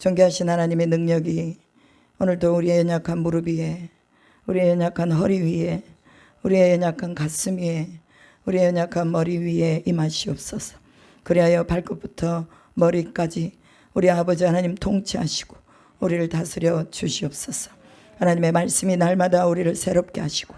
존귀하신 하나님의 능력이 오늘도 우리의 연약한 무릎 위에, 우리의 연약한 허리 위에, 우리의 연약한 가슴 위에, 우리의 연약한 머리 위에 임하시옵소서. 그리하여 발끝부터 머리까지 우리 아버지 하나님 통치하시고 우리를 다스려 주시옵소서. 하나님의 말씀이 날마다 우리를 새롭게 하시고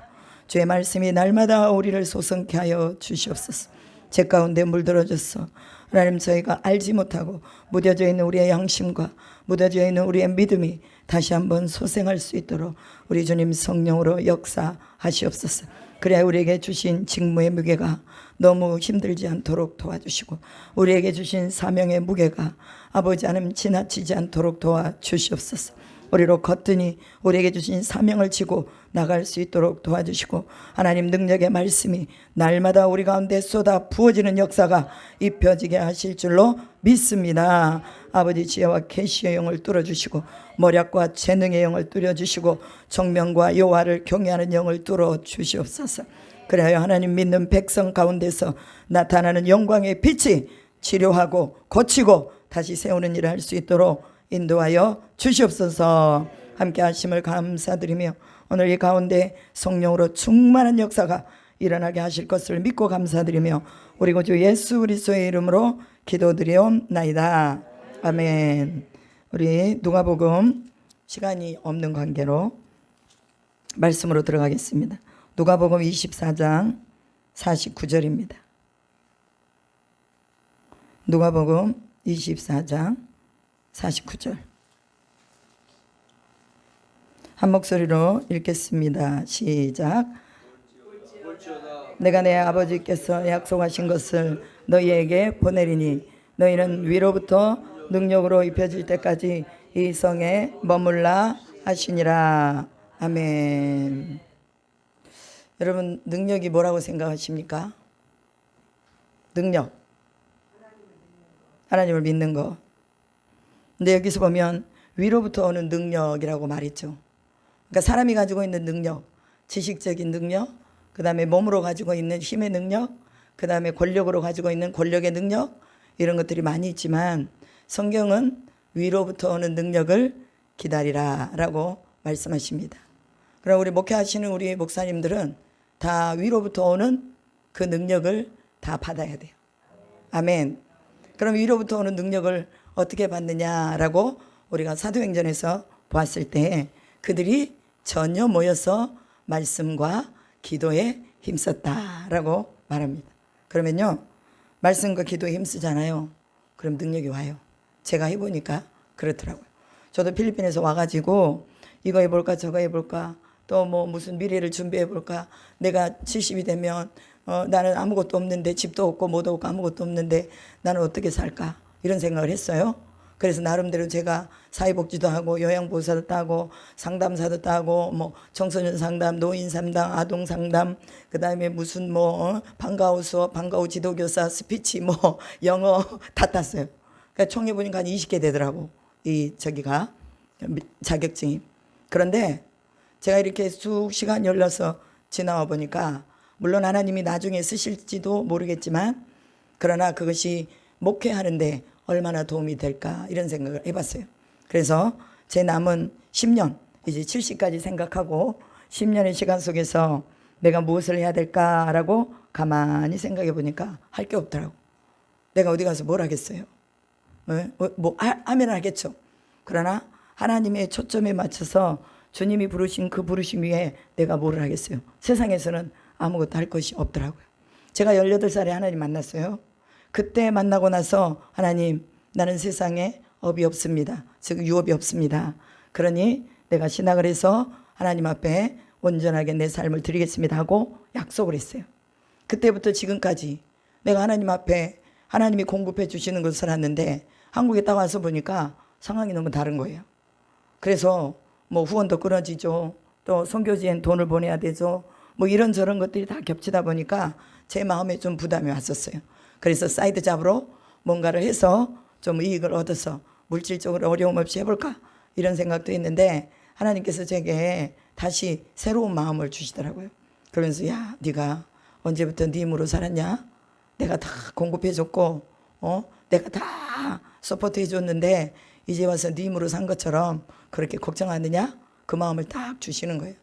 주의 말씀이 날마다 우리를 소성케 하여 주시옵소서. 제 가운데 물들어져서 하나님 저희가 알지 못하고 무뎌져 있는 우리의 양심과 무뎌져 있는 우리의 믿음이 다시 한번 소생할 수 있도록 우리 주님 성령으로 역사하시옵소서. 그래야 우리에게 주신 직무의 무게가 너무 힘들지 않도록 도와주시고 우리에게 주신 사명의 무게가 아버지 하나님 지나치지 않도록 도와주시옵소서. 우리로 거뜬히 우리에게 주신 사명을 지고 나갈 수 있도록 도와주시고 하나님 능력의 말씀이 날마다 우리 가운데 쏟아 부어지는 역사가 입혀지게 하실 줄로 믿습니다. 아버지 지혜와 계시의 영을 뚫어주시고 머략과 재능의 영을 뚫어주시고 정명과 여호와를 경외하는 영을 뚫어주시옵소서. 그래야 하나님 믿는 백성 가운데서 나타나는 영광의 빛이 치료하고 고치고 다시 세우는 일을 할 수 있도록 인도하여 주시옵소서. 함께 하심을 감사드리며 오늘 이 가운데 성령으로 충만한 역사가 일어나게 하실 것을 믿고 감사드리며 우리 구주 예수 그리스도의 이름으로 기도드리옵나이다. 아멘. 우리 누가복음 시간이 없는 관계로 말씀으로 들어가겠습니다. 누가복음 24장 49절입니다. 누가복음 24장 49절 한 목소리로 읽겠습니다. 시작. 내가 내 아버지께서 약속하신 것을 너희에게 보내리니 너희는 위로부터 능력으로 입혀질 때까지 이 성에 머물라 하시니라. 아멘. 여러분 능력이 뭐라고 생각하십니까? 능력, 하나님을 믿는 거. 근데 여기서 보면 위로부터 오는 능력이라고 말했죠. 그러니까 사람이 가지고 있는 능력, 지식적인 능력, 그 다음에 몸으로 가지고 있는 힘의 능력, 그 다음에 권력으로 가지고 있는 권력의 능력, 이런 것들이 많이 있지만 성경은 위로부터 오는 능력을 기다리라 라고 말씀하십니다. 그럼 우리 목회하시는 우리 목사님들은 다 위로부터 오는 그 능력을 다 받아야 돼요. 아멘. 그럼 위로부터 오는 능력을 어떻게 받느냐라고 우리가 사도행전에서 보았을 때 그들이 전혀 모여서 말씀과 기도에 힘썼다라고 말합니다. 그러면요 말씀과 기도에 힘쓰잖아요. 그럼 능력이 와요. 제가 해보니까 그렇더라고요. 저도 필리핀에서 와가지고 이거 해볼까 저거 해볼까 또 뭐 무슨 미래를 준비해볼까, 내가 70이 되면 나는 아무것도 없는데 집도 없고 뭐도 없고 아무것도 없는데 나는 어떻게 살까 이런 생각을 했어요. 그래서 나름대로 제가 사회복지도 하고 요양보호사도 따고 상담사도 따고 뭐 청소년 상담, 노인 상담, 아동 상담, 그 다음에 무슨 뭐 방과후 수업, 방과후 지도교사, 스피치 뭐 영어 다 땄어요. 그러니까 총해 보니까 한 20개 되더라고 이 저기가 자격증이. 그런데 제가 이렇게 쭉 시간 열려서 지나와 보니까 물론 하나님이 나중에 쓰실지도 모르겠지만 그러나 그것이 목회하는데 얼마나 도움이 될까 이런 생각을 해봤어요. 그래서 제 남은 10년 이제 70까지 생각하고 10년의 시간 속에서 내가 무엇을 해야 될까라고 가만히 생각해 보니까 할 게 없더라고. 내가 어디 가서 뭘 하겠어요. 뭐 하면 하겠죠. 그러나 하나님의 초점에 맞춰서 주님이 부르신 그 부르심 위에 내가 뭘 하겠어요. 세상에서는 아무것도 할 것이 없더라고요. 제가 18살에 하나님 만났어요. 그때 만나고 나서 하나님 나는 세상에 업이 없습니다. 즉 유업이 없습니다. 그러니 내가 신학을 해서 하나님 앞에 온전하게 내 삶을 드리겠습니다 하고 약속을 했어요. 그때부터 지금까지 내가 하나님 앞에 하나님이 공급해 주시는 것을 하는데 한국에 딱 와서 보니까 상황이 너무 다른 거예요. 그래서 뭐 후원도 끊어지죠. 또 선교지엔 돈을 보내야 되죠. 뭐 이런저런 것들이 다 겹치다 보니까 제 마음에 좀 부담이 왔었어요. 그래서 사이드 잡으로 뭔가를 해서 좀 이익을 얻어서 물질적으로 어려움 없이 해볼까 이런 생각도 했는데 하나님께서 제게 다시 새로운 마음을 주시더라고요. 그러면서 야 네가 언제부터 네 힘으로 살았냐? 내가 다 공급해줬고 내가 다 서포트 해줬는데 이제 와서 네 힘으로 산 것처럼 그렇게 걱정하느냐? 그 마음을 딱 주시는 거예요.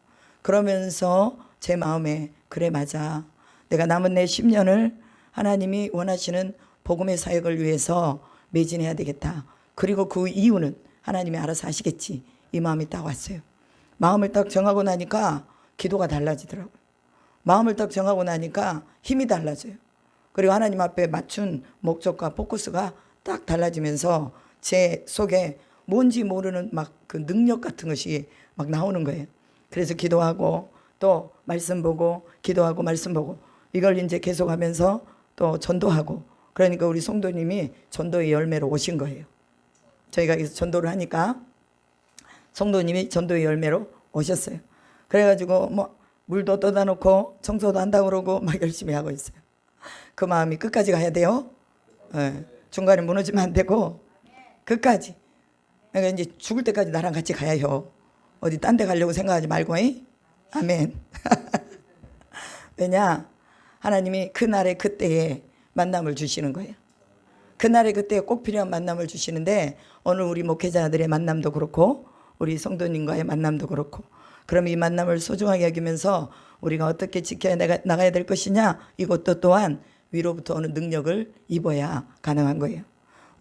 그러면서 제 마음에 그래 맞아. 내가 남은 내 10년을 하나님이 원하시는 복음의 사역을 위해서 매진해야 되겠다. 그리고 그 이유는 하나님이 알아서 하시겠지. 이 마음이 딱 왔어요. 마음을 딱 정하고 나니까 기도가 달라지더라고요. 마음을 딱 정하고 나니까 힘이 달라져요. 그리고 하나님 앞에 맞춘 목적과 포커스가 딱 달라지면서 제 속에 뭔지 모르는 막 그 능력 같은 것이 막 나오는 거예요. 그래서 기도하고 또 말씀 보고 기도하고 말씀 보고 이걸 이제 계속하면서 또 전도하고 그러니까 우리 성도님이 전도의 열매로 오신 거예요. 저희가 여기서 전도를 하니까 성도님이 전도의 열매로 오셨어요. 그래가지고 뭐 물도 떠다 놓고 청소도 한다고 그러고 막 열심히 하고 있어요. 그 마음이 끝까지 가야 돼요. 네. 중간에 무너지면 안 되고 끝까지. 그러니까 이제 죽을 때까지 나랑 같이 가야 해요. 어디 딴 데 가려고 생각하지 말고. 아멘. 왜냐? 하나님이 그날의 그때에 만남을 주시는 거예요. 그날의 그때에 꼭 필요한 만남을 주시는데 오늘 우리 목회자들의 만남도 그렇고 우리 성도님과의 만남도 그렇고 그럼 이 만남을 소중하게 여기면서 우리가 어떻게 지켜야 나가야 될 것이냐? 이것도 또한 위로부터 오는 능력을 입어야 가능한 거예요.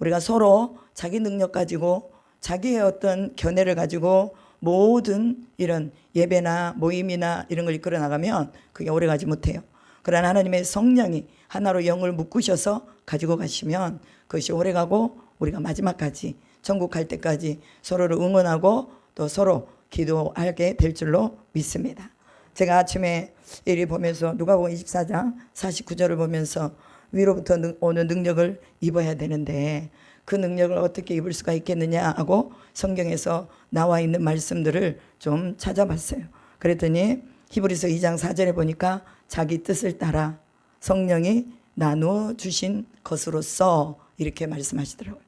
우리가 서로 자기 능력 가지고 자기의 어떤 견해를 가지고 모든 이런 예배나 모임이나 이런 걸 이끌어 나가면 그게 오래가지 못해요. 그러나 하나님의 성령이 하나로 영을 묶으셔서 가지고 가시면 그것이 오래가고 우리가 마지막까지 천국 갈 때까지 서로를 응원하고 또 서로 기도하게 될 줄로 믿습니다. 제가 아침에 이리 보면서 누가복음 24장 49절을 보면서 위로부터 오는 능력을 입어야 되는데 그 능력을 어떻게 입을 수가 있겠느냐 하고 성경에서 나와 있는 말씀들을 좀 찾아봤어요. 그랬더니 히브리서 2장 4절에 보니까 자기 뜻을 따라 성령이 나누어 주신 것으로서 이렇게 말씀하시더라고요.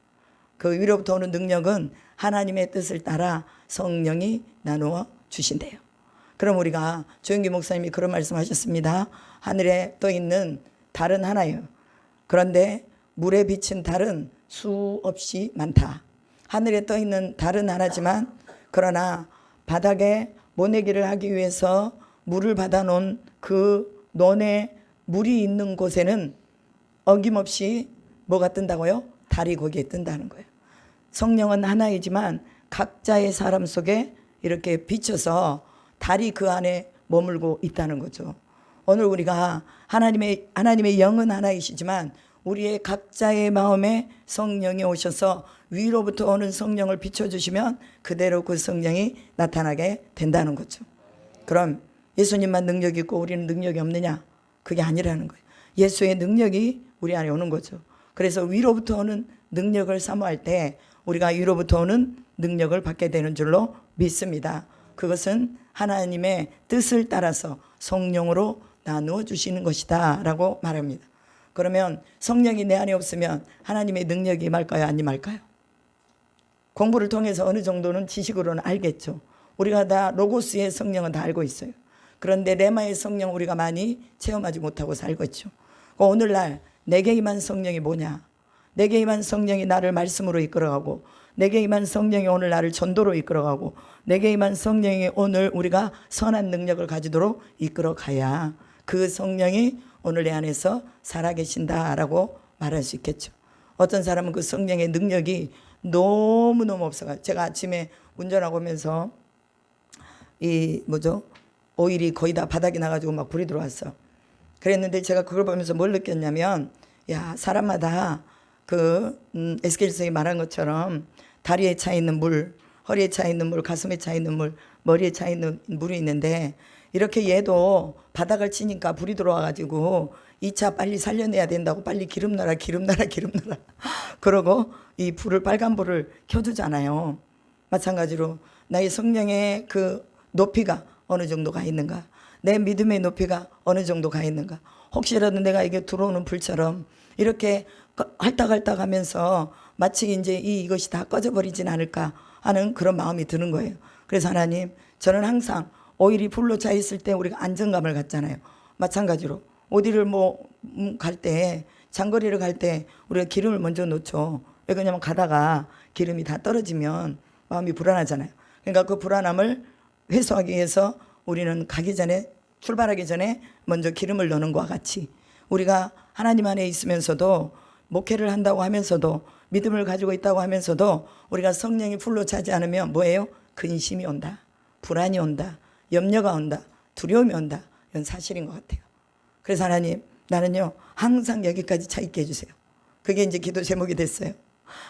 그 위로부터 오는 능력은 하나님의 뜻을 따라 성령이 나누어 주신대요. 그럼 우리가 조영기 목사님이 그런 말씀하셨습니다. 하늘에 떠 있는 달은 하나예요. 그런데 물에 비친 달은 수없이 많다. 하늘에 떠 있는 달은 하나지만 그러나 바닥에 모내기를 하기 위해서 물을 받아 놓은 그 논에 물이 있는 곳에는 어김없이 뭐가 뜬다고요? 달이 거기에 뜬다는 거예요. 성령은 하나이지만 각자의 사람 속에 이렇게 비춰서 달이 그 안에 머물고 있다는 거죠. 오늘 우리가 하나님의 영은 하나이시지만 우리의 각자의 마음에 성령이 오셔서 위로부터 오는 성령을 비춰주시면 그대로 그 성령이 나타나게 된다는 거죠. 그럼 예수님만 능력이 있고 우리는 능력이 없느냐? 그게 아니라는 거예요. 예수의 능력이 우리 안에 오는 거죠. 그래서 위로부터 오는 능력을 사모할 때 우리가 위로부터 오는 능력을 받게 되는 줄로 믿습니다. 그것은 하나님의 뜻을 따라서 성령으로 나누어 주시는 것이다 라고 말합니다. 그러면 성령이 내 안에 없으면 하나님의 능력이 임할까요? 안 임할까요? 공부를 통해서 어느 정도는 지식으로는 알겠죠. 우리가 다 로고스의 성령은 다 알고 있어요. 그런데 레마의 성령 우리가 많이 체험하지 못하고 살고 있죠. 오늘날 내게 임한 성령이 뭐냐? 내게 임한 성령이 나를 말씀으로 이끌어가고 내게 임한 성령이 오늘 나를 전도로 이끌어가고 내게 임한 성령이 오늘 우리가 선한 능력을 가지도록 이끌어가야 그 성령이 오늘 내 안에서 살아계신다라고 말할 수 있겠죠. 어떤 사람은 그 성령의 능력이 너무너무 없어가지고 제가 아침에 운전하고 오면서 오일이 거의 다 바닥에 나가지고 막 불이 들어왔어. 그랬는데 제가 그걸 보면서 뭘 느꼈냐면 야 사람마다 에스겔서에 말한 것처럼 다리에 차 있는 물, 허리에 차 있는 물, 가슴에 차 있는 물, 머리에 차 있는 물이 있는데 이렇게 얘도 바닥을 치니까 불이 들어와가지고 이 차 빨리 살려내야 된다고 빨리 기름 넣어라 그러고 이 불을 빨간 불을 켜두잖아요. 마찬가지로 나의 성령의 그 높이가 어느 정도 가 있는가, 내 믿음의 높이가 어느 정도 가 있는가. 혹시라도 내가 이게 들어오는 불처럼 이렇게 할딱할딱 하면서 마치 이제 이것이 다 꺼져버리진 않을까 하는 그런 마음이 드는 거예요. 그래서 하나님, 저는 항상 오일이 불로 차 있을 때 우리가 안정감을 갖잖아요. 마찬가지로 어디를 갈 때, 장거리를 갈 때 우리가 기름을 먼저 놓죠. 왜 그러냐면 가다가 기름이 다 떨어지면 마음이 불안하잖아요. 그러니까 그 불안함을 해소하기 위해서 우리는 가기 전에, 출발하기 전에 먼저 기름을 넣는 것과 같이 우리가 하나님 안에 있으면서도 목회를 한다고 하면서도 믿음을 가지고 있다고 하면서도 우리가 성령이 풀로 차지 않으면 뭐예요? 근심이 온다, 불안이 온다, 염려가 온다, 두려움이 온다. 이건 사실인 것 같아요. 그래서 하나님, 나는요 항상 여기까지 차 있게 해주세요. 그게 이제 기도 제목이 됐어요.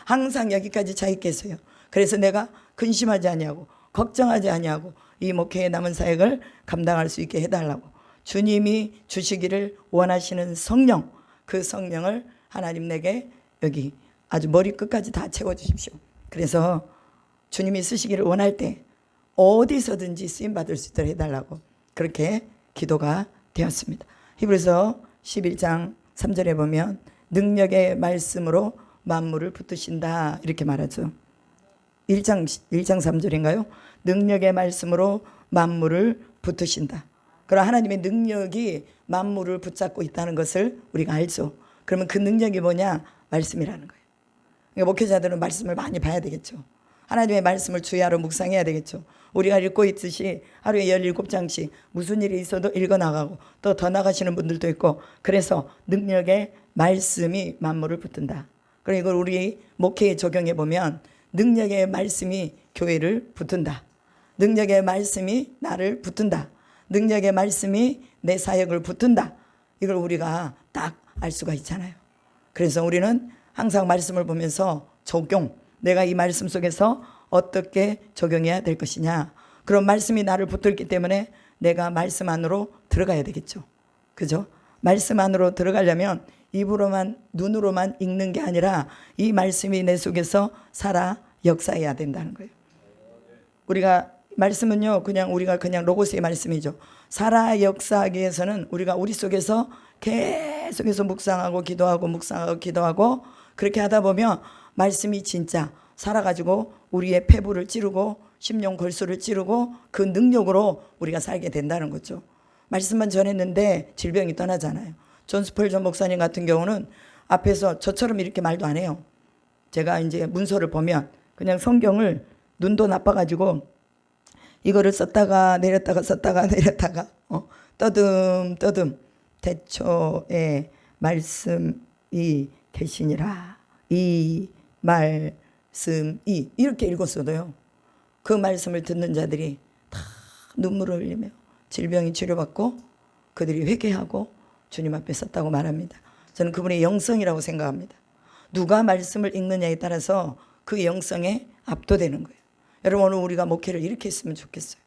항상 여기까지 차 있게 해서요. 그래서 내가 근심하지 아니하고 걱정하지 아니하고 이 목회의 남은 사역을 감당할 수 있게 해달라고 주님이 주시기를 원하시는 성령, 그 성령을 하나님 내게 여기 아주 머리끝까지 다 채워주십시오. 그래서 주님이 쓰시기를 원할 때 어디서든지 쓰임받을 수 있도록 해달라고 그렇게 기도가 되었습니다. 히브리서 11장 3절에 보면 능력의 말씀으로 만물을 붙드신다 이렇게 말하죠. 1장 3절인가요? 능력의 말씀으로 만물을 붙드신다. 그럼 하나님의 능력이 만물을 붙잡고 있다는 것을 우리가 알죠. 그러면 그 능력이 뭐냐? 말씀이라는 거예요. 그러니까 목회자들은 말씀을 많이 봐야 되겠죠. 하나님의 말씀을 주야로 묵상해야 되겠죠. 우리가 읽고 있듯이 하루에 17장씩 무슨 일이 있어도 읽어나가고 또 더 나가시는 분들도 있고 그래서 능력의 말씀이 만물을 붙든다. 그리고 이걸 우리 목회에 적용해 보면 능력의 말씀이 교회를 붙든다. 능력의 말씀이 나를 붙든다. 능력의 말씀이 내 사역을 붙든다. 이걸 우리가 딱 알 수가 있잖아요. 그래서 우리는 항상 말씀을 보면서 적용, 내가 이 말씀 속에서 어떻게 적용해야 될 것이냐. 그런 말씀이 나를 붙들기 때문에 내가 말씀 안으로 들어가야 되겠죠. 그죠? 말씀 안으로 들어가려면 입으로만 눈으로만 읽는 게 아니라 이 말씀이 내 속에서 살아 역사해야 된다는 거예요. 우리가 말씀은요 그냥 우리가 그냥 로고스의 말씀이죠. 살아 역사하기 위해서는 우리가 우리 속에서 계속해서 묵상하고 기도하고 묵상하고 기도하고 그렇게 하다 보면 말씀이 진짜 살아가지고 우리의 폐부를 찌르고 심령 골수를 찌르고 그 능력으로 우리가 살게 된다는 거죠. 말씀만 전했는데 질병이 떠나잖아요. 존 스펄전 목사님 같은 경우는 앞에서 저처럼 이렇게 말도 안 해요. 제가 이제 문서를 보면 그냥 성경을 눈도 나빠가지고 이거를 썼다가 내렸다가 썼다가 내렸다가 떠듬 태초에 말씀이 계시니라 이 말씀이 이렇게 읽었어도요 그 말씀을 듣는 자들이 다 눈물을 흘리며 질병이 치료받고 그들이 회개하고 주님 앞에 섰다고 말합니다. 저는 그분의 영성이라고 생각합니다. 누가 말씀을 읽느냐에 따라서 그 영성에 압도되는 거예요. 여러분 오늘 우리가 목회를 이렇게 했으면 좋겠어요.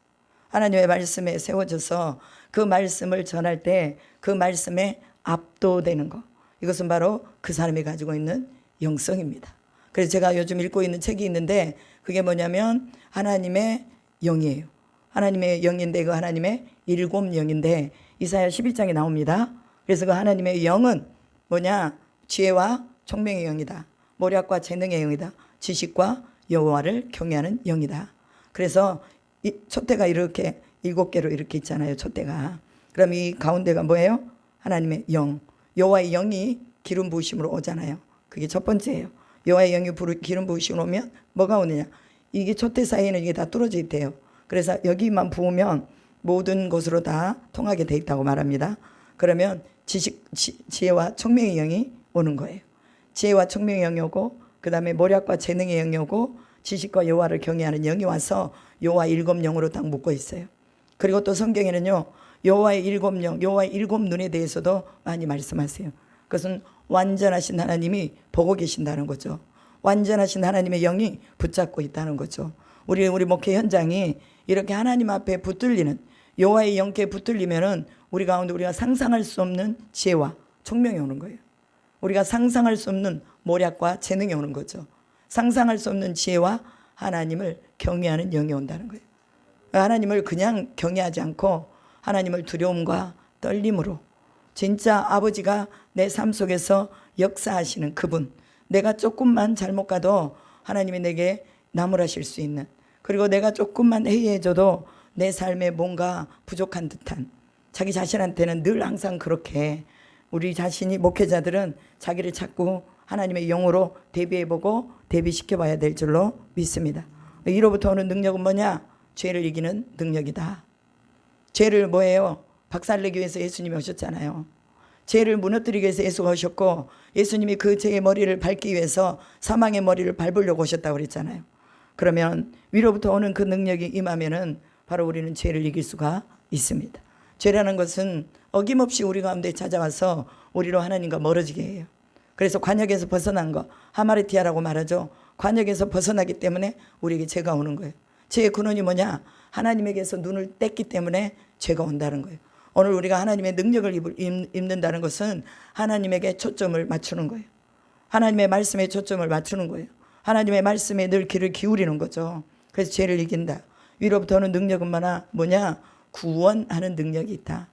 하나님의 말씀에 세워져서 그 말씀을 전할 때 그 말씀에 압도되는 거. 이것은 바로 그 사람이 가지고 있는 영성입니다. 그래서 제가 요즘 읽고 있는 책이 있는데 그게 뭐냐면 하나님의 영이에요. 하나님의 영인데 그 하나님의 7영인데 이사야 11장에 나옵니다. 그래서 그 하나님의 영은 뭐냐? 지혜와 총명의 영이다. 모략과 재능의 영이다. 지식과 여호와를 경외하는 영이다. 그래서 이 촛대가 이렇게 7개로 이렇게 있잖아요. 촛대가. 그럼 이 가운데가 뭐예요? 하나님의 영. 여호와의 영이 기름 부으심으로 오잖아요. 그게 첫 번째예요. 여호와의 영이 기름 부으심으로 오면 뭐가 오느냐? 이게 촛대 사이에는 이게 다 뚫어져 있대요. 그래서 여기만 부으면 모든 곳으로 다 통하게 돼 있다고 말합니다. 그러면 지혜와 총명의 영이 오는 거예요. 지혜와 총명의 영이 오고 그 다음에 모략과 재능의 영이 오고 지식과 여호와를 경외하는 영이 와서 여호와 7영으로 딱 묶어 있어요. 그리고 또 성경에는요 여호와의 7영, 여호와의 7눈에 대해서도 많이 말씀하세요. 그것은 완전하신 하나님이 보고 계신다는 거죠. 완전하신 하나님의 영이 붙잡고 있다는 거죠. 우리 목회 현장이 이렇게 하나님 앞에 붙들리는 여호와의 영께 붙들리면은 우리 가운데 우리가 상상할 수 없는 지혜와 총명이 오는 거예요. 우리가 상상할 수 없는 모략과 재능이 오는 거죠. 상상할 수 없는 지혜와 하나님을 경외하는 영이 온다는 거예요. 하나님을 그냥 경외하지 않고 하나님을 두려움과 떨림으로 진짜 아버지가 내 삶 속에서 역사하시는 그분, 내가 조금만 잘못 가도 하나님이 내게 나무라실 수 있는, 그리고 내가 조금만 해이해져도 내 삶에 뭔가 부족한 듯한, 자기 자신한테는 늘 항상 그렇게 우리 자신이 목회자들은 자기를 자꾸 하나님의 영으로 대비해보고 대비시켜봐야 될 줄로 믿습니다. 위로부터 오는 능력은 뭐냐? 죄를 이기는 능력이다. 죄를 뭐예요? 박살내기 위해서 예수님이 오셨잖아요. 죄를 무너뜨리기 위해서 예수가 오셨고, 예수님이 그 죄의 머리를 밟기 위해서 사망의 머리를 밟으려고 오셨다고 그랬잖아요. 그러면 위로부터 오는 그 능력이 임하면은 바로 우리는 죄를 이길 수가 있습니다. 죄라는 것은 어김없이 우리 가운데 찾아와서 우리로 하나님과 멀어지게 해요. 그래서 관역에서 벗어난 거, 하마르티아라고 말하죠. 관역에서 벗어나기 때문에 우리에게 죄가 오는 거예요. 죄의 근원이 뭐냐? 하나님에게서 눈을 뗐기 때문에 죄가 온다는 거예요. 오늘 우리가 하나님의 능력을 입는다는 것은 하나님에게 초점을 맞추는 거예요. 하나님의 말씀에 초점을 맞추는 거예요. 하나님의 말씀에 늘 귀를 기울이는 거죠. 그래서 죄를 이긴다. 위로부터 오는 능력은 뭐냐? 구원하는 능력이 있다.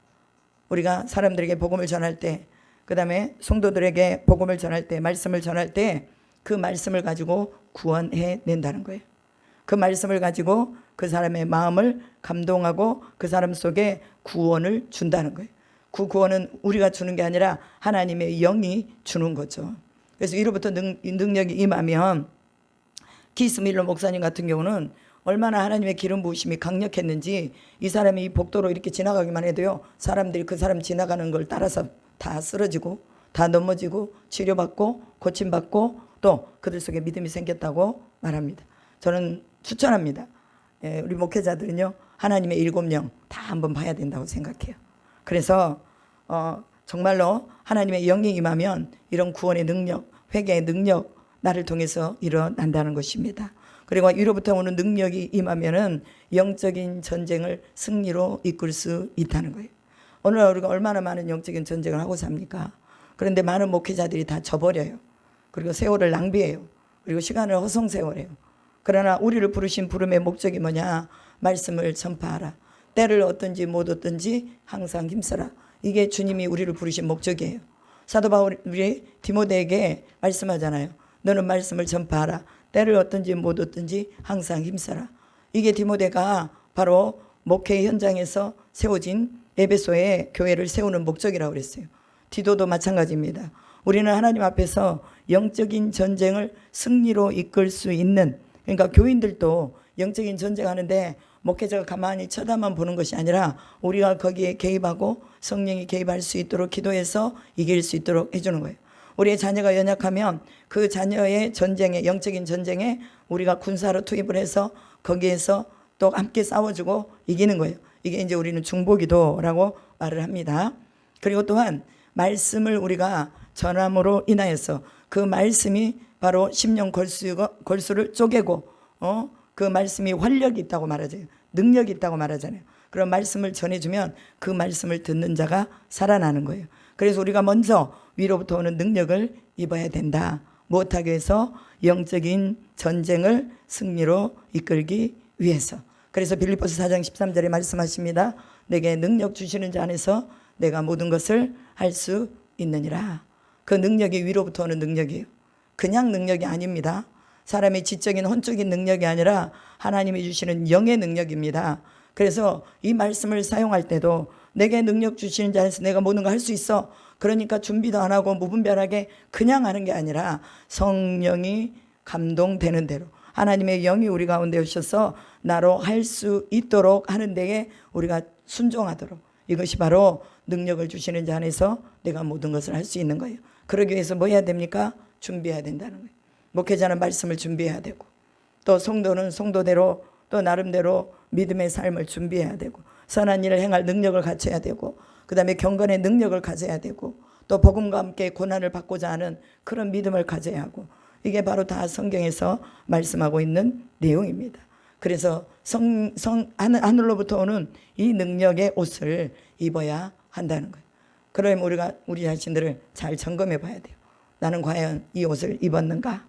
우리가 사람들에게 복음을 전할 때, 그 다음에 성도들에게 복음을 전할 때, 말씀을 전할 때 그 말씀을 가지고 구원해 낸다는 거예요. 그 말씀을 가지고 그 사람의 마음을 감동하고 그 사람 속에 구원을 준다는 거예요. 그 구원은 우리가 주는 게 아니라 하나님의 영이 주는 거죠. 그래서 위로부터 능력이 임하면, 키스 밀러 목사님 같은 경우는 얼마나 하나님의 기름 부으심이 강력했는지, 이 사람이 이 복도로 이렇게 지나가기만 해도요, 사람들이 그 사람 지나가는 걸 따라서 다 쓰러지고 다 넘어지고 치료받고 고침받고 또 그들 속에 믿음이 생겼다고 말합니다. 저는 추천합니다. 우리 목회자들은요, 하나님의 7명 다 한번 봐야 된다고 생각해요. 그래서 정말로 하나님의 영이 임하면 이런 구원의 능력, 회개의 능력, 나를 통해서 일어난다는 것입니다. 그리고 위로부터 오는 능력이 임하면은 영적인 전쟁을 승리로 이끌 수 있다는 거예요. 오늘 우리가 얼마나 많은 영적인 전쟁을 하고 삽니까? 그런데 많은 목회자들이 다 져버려요. 그리고 세월을 낭비해요. 그리고 시간을 허송세월해요. 그러나 우리를 부르신 부름의 목적이 뭐냐? 말씀을 전파하라. 때를 얻든지 못 얻든지 항상 힘써라. 이게 주님이 우리를 부르신 목적이에요. 사도 바울이 디모데에게 말씀하잖아요. 너는 말씀을 전파하라. 때를 얻든지 못 얻든지 항상 힘써라. 이게 디모데가 바로 목회 현장에서 세워진 에베소의 교회를 세우는 목적이라고 그랬어요. 디도도 마찬가지입니다. 우리는 하나님 앞에서 영적인 전쟁을 승리로 이끌 수 있는, 그러니까 교인들도 영적인 전쟁하는데 목회자가 가만히 쳐다만 보는 것이 아니라 우리가 거기에 개입하고 성령이 개입할 수 있도록 기도해서 이길 수 있도록 해주는 거예요. 우리의 자녀가 연약하면 그 자녀의 전쟁에, 영적인 전쟁에 우리가 군사로 투입을 해서 거기에서 또 함께 싸워주고 이기는 거예요. 이게 이제 우리는 중보기도라고 말을 합니다. 그리고 또한 말씀을 우리가 전함으로 인하여서 그 말씀이 바로 심령 골수를 쪼개고 그 말씀이 활력이 있다고 말하죠. 능력이 있다고 말하잖아요. 그런 말씀을 전해주면 그 말씀을 듣는 자가 살아나는 거예요. 그래서 우리가 먼저 위로부터 오는 능력을 입어야 된다. 무엇하기 위해서? 영적인 전쟁을 승리로 이끌기 위해서. 그래서 빌립보서 4장 13절에 말씀하십니다. 내게 능력 주시는 자 안에서 내가 모든 것을 할 수 있느니라. 그 능력이 위로부터 오는 능력이에요. 그냥 능력이 아닙니다. 사람의 지적인 혼적인 능력이 아니라 하나님이 주시는 영의 능력입니다. 그래서 이 말씀을 사용할 때도 내게 능력 주시는 자 안에서 내가 모든 걸 할 수 있어. 그러니까 준비도 안 하고 무분별하게 그냥 하는 게 아니라 성령이 감동되는 대로 하나님의 영이 우리 가운데 오셔서 나로 할 수 있도록 하는 데에 우리가 순종하도록, 이것이 바로 능력을 주시는 자 안에서 내가 모든 것을 할 수 있는 거예요. 그러기 위해서 뭐 해야 됩니까? 준비해야 된다는 거예요. 목회자는 말씀을 준비해야 되고, 또 성도는 성도대로 또 나름대로 믿음의 삶을 준비해야 되고, 선한 일을 행할 능력을 갖춰야 되고, 그 다음에 경건의 능력을 가져야 되고, 또 복음과 함께 고난을 받고자 하는 그런 믿음을 가져야 하고, 이게 바로 다 성경에서 말씀하고 있는 내용입니다. 그래서 하늘로부터 오는 이 능력의 옷을 입어야 한다는 거예요. 그러면 우리가 우리 자신들을 잘 점검해 봐야 돼요. 나는 과연 이 옷을 입었는가?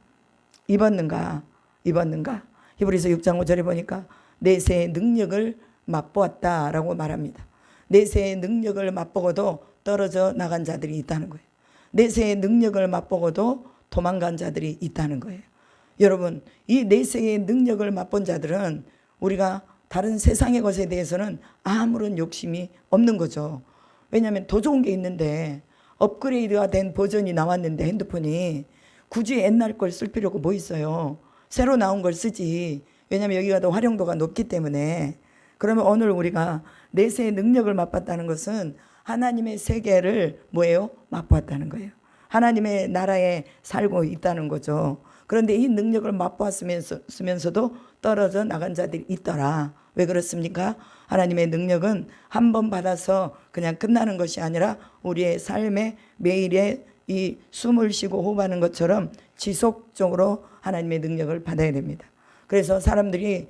히브리서 6장 5절에 보니까 내세의 능력을 맛보았다라고 말합니다. 내세의 능력을 맛보고도 떨어져 나간 자들이 있다는 거예요. 내세의 능력을 맛보고도 도망간 자들이 있다는 거예요. 여러분, 이 내세의 능력을 맛본 자들은 우리가 다른 세상의 것에 대해서는 아무런 욕심이 없는 거죠. 왜냐하면 더 좋은 게 있는데, 업그레이드가 된 버전이 나왔는데 핸드폰이, 굳이 옛날 걸 쓸 필요가 뭐 있어요. 새로 나온 걸 쓰지. 왜냐하면 여기가 더 활용도가 높기 때문에. 그러면 오늘 우리가 내세의 능력을 맛봤다는 것은 하나님의 세계를 뭐예요? 맛보았다는 거예요. 하나님의 나라에 살고 있다는 거죠. 그런데 이 능력을 맛보았으면서도 떨어져 나간 자들이 있더라. 왜 그렇습니까? 하나님의 능력은 한 번 받아서 그냥 끝나는 것이 아니라 우리의 삶의 매일의 이 숨을 쉬고 호흡하는 것처럼 지속적으로 하나님의 능력을 받아야 됩니다. 그래서 사람들이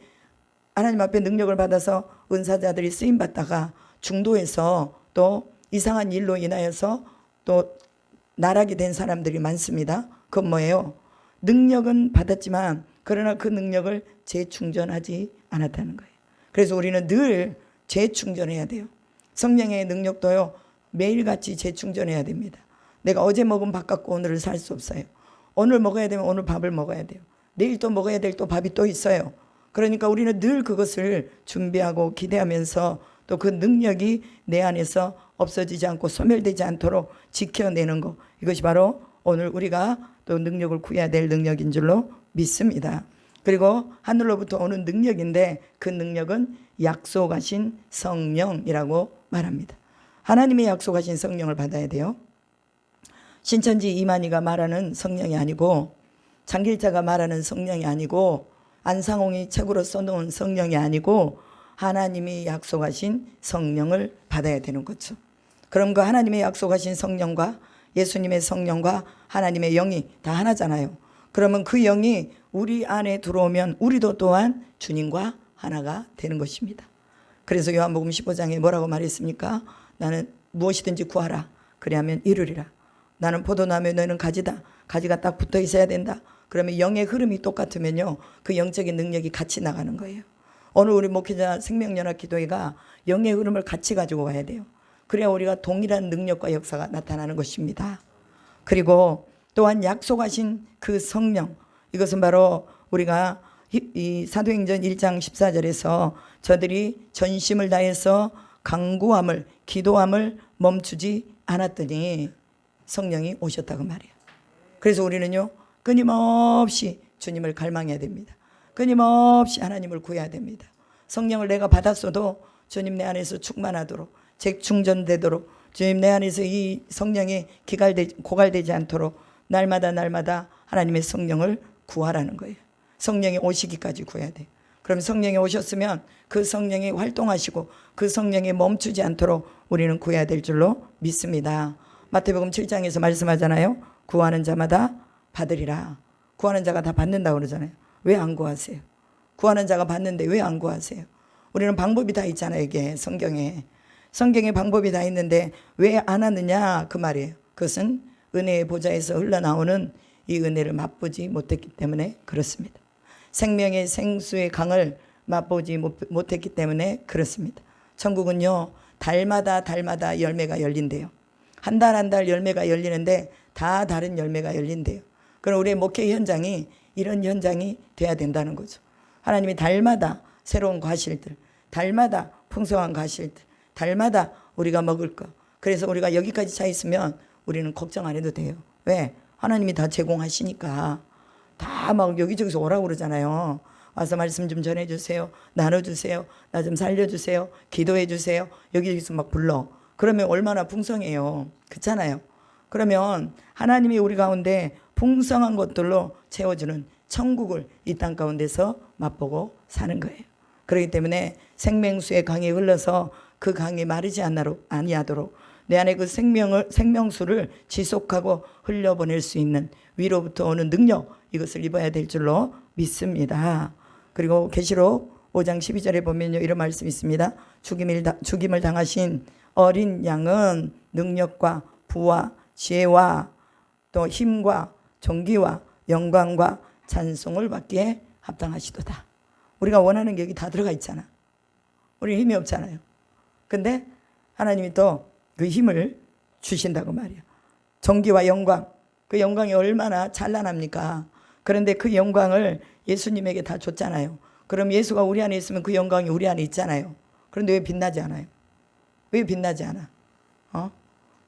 하나님 앞에 능력을 받아서 은사자들이 쓰임 받다가 중도에서 또 이상한 일로 인하여서 또 나락이 된 사람들이 많습니다. 그건 뭐예요? 능력은 받았지만 그러나 그 능력을 재충전하지 않았다는 거예요. 그래서 우리는 늘 재충전해야 돼요. 성령의 능력도요, 매일같이 재충전해야 됩니다. 내가 어제 먹은 밥 갖고 오늘을 살 수 없어요. 오늘 먹어야 되면 오늘 밥을 먹어야 돼요. 내일 또 먹어야 될 또 밥이 또 있어요. 그러니까 우리는 늘 그것을 준비하고 기대하면서 또 그 능력이 내 안에서 없어지지 않고 소멸되지 않도록 지켜내는 것, 이것이 바로 오늘 우리가 또 능력을 구해야 될 능력인 줄로 믿습니다. 그리고 하늘로부터 오는 능력인데 그 능력은 약속하신 성령이라고 말합니다. 하나님의 약속하신 성령을 받아야 돼요. 신천지 이만희가 말하는 성령이 아니고, 장길자가 말하는 성령이 아니고, 안상홍이 책으로 써놓은 성령이 아니고 하나님이 약속하신 성령을 받아야 되는 거죠. 그럼 그 하나님의 약속하신 성령과 예수님의 성령과 하나님의 영이 다 하나잖아요. 그러면 그 영이 우리 안에 들어오면 우리도 또한 주님과 하나가 되는 것입니다. 그래서 요한복음 15장에 뭐라고 말했습니까? 나는 무엇이든지 구하라. 그리하면 이루리라. 나는 포도나무에 너는 가지다. 가지가 딱 붙어 있어야 된다. 그러면 영의 흐름이 똑같으면요, 그 영적인 능력이 같이 나가는 거예요. 오늘 우리 목회자 생명연합기도회가 영의 흐름을 같이 가지고 가야 돼요. 그래야 우리가 동일한 능력과 역사가 나타나는 것입니다. 그리고 또한 약속하신 그 성령, 이것은 바로 우리가 이 사도행전 1장 14절에서 저들이 전심을 다해서 간구함을, 기도함을 멈추지 않았더니 성령이 오셨다고 말이에요. 그래서 우리는요, 끊임없이 주님을 갈망해야 됩니다. 끊임없이 하나님을 구해야 됩니다. 성령을 내가 받았어도 주님 내 안에서 충만하도록, 재충전되도록, 주님 내 안에서 이 성령이 고갈되지 않도록 날마다 하나님의 성령을 구하라는 거예요. 성령이 오시기까지 구해야 돼요. 그럼 성령이 오셨으면 그 성령이 활동하시고 그 성령이 멈추지 않도록 우리는 구해야 될 줄로 믿습니다. 마태복음 7장에서 말씀하잖아요. 구하는 자마다 받으리라. 구하는 자가 다 받는다고 그러잖아요. 왜 안 구하세요? 구하는 자가 받는데 왜 안 구하세요? 우리는 방법이 다 있잖아요. 이게 성경에 방법이 다 있는데 왜 안 하느냐 그 말이에요. 그것은 은혜의 보좌에서 흘러나오는 이 은혜를 맛보지 못했기 때문에 그렇습니다. 생명의 생수의 강을 맛보지 못했기 때문에 그렇습니다. 천국은요, 달마다 열매가 열린대요. 한 달 열매가 열리는데 다 다른 열매가 열린대요. 그럼 우리의 목회 현장이 이런 현장이 돼야 된다는 거죠. 하나님이 달마다 새로운 과실들, 달마다 풍성한 과실들, 달마다 우리가 먹을 거. 그래서 우리가 여기까지 차 있으면 우리는 걱정 안 해도 돼요. 왜? 하나님이 다 제공하시니까. 다 막 여기저기서 오라고 그러잖아요. 와서 말씀 좀 전해주세요. 나눠주세요. 나 좀 살려주세요. 기도해주세요. 여기저기서 막 불러. 그러면 얼마나 풍성해요. 그렇잖아요. 그러면 하나님이 우리 가운데 풍성한 것들로 채워주는 천국을 이 땅 가운데서 맛보고 사는 거예요. 그렇기 때문에 생명수의 강이 흘러서 그 강이 마르지 아니하도록 내 안에 그 생명수를 지속하고 흘려보낼 수 있는 위로부터 오는 능력, 이것을 입어야 될 줄로 믿습니다. 그리고 계시록 5장 12절에 보면요, 이런 말씀이 있습니다. 죽임을 당하신 어린 양은 능력과 부와 지혜와 또 힘과 존귀와 영광과 찬송을 받기에 합당하시도다. 우리가 원하는 게 여기 다 들어가 있잖아. 우리 힘이 없잖아요. 근데 하나님이 또 그 힘을 주신다고 말이야. 존귀와 영광, 그 영광이 얼마나 찬란합니까? 그런데 그 영광을 예수님에게 다 줬잖아요. 그럼 예수가 우리 안에 있으면 그 영광이 우리 안에 있잖아요. 그런데 왜 빛나지 않아요? 왜 빛나지 않아?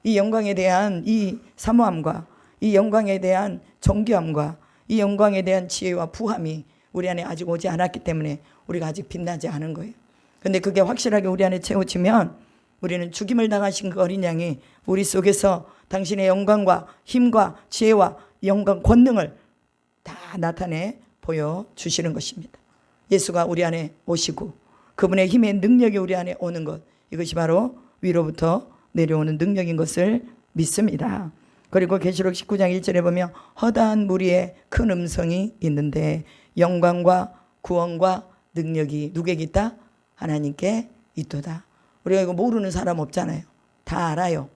이 영광에 대한 이 사모함과 이 영광에 대한 정교함과 이 영광에 대한 지혜와 부함이 우리 안에 아직 오지 않았기 때문에 우리가 아직 빛나지 않은 거예요. 근데 그게 확실하게 우리 안에 채워지면 우리는 죽임을 당하신 그 어린 양이 우리 속에서 당신의 영광과 힘과 지혜와 영광, 권능을 다 나타내 보여주시는 것입니다. 예수가 우리 안에 오시고 그분의 힘의 능력이 우리 안에 오는 것, 이것이 바로 위로부터 내려오는 능력인 것을 믿습니다. 그리고 계시록 19장 1절에 보면 허다한 무리의 큰 음성이 있는데 영광과 구원과 능력이 누구에게 있다? 하나님께 있도다. 우리가 이거 모르는 사람 없잖아요. 다 알아요.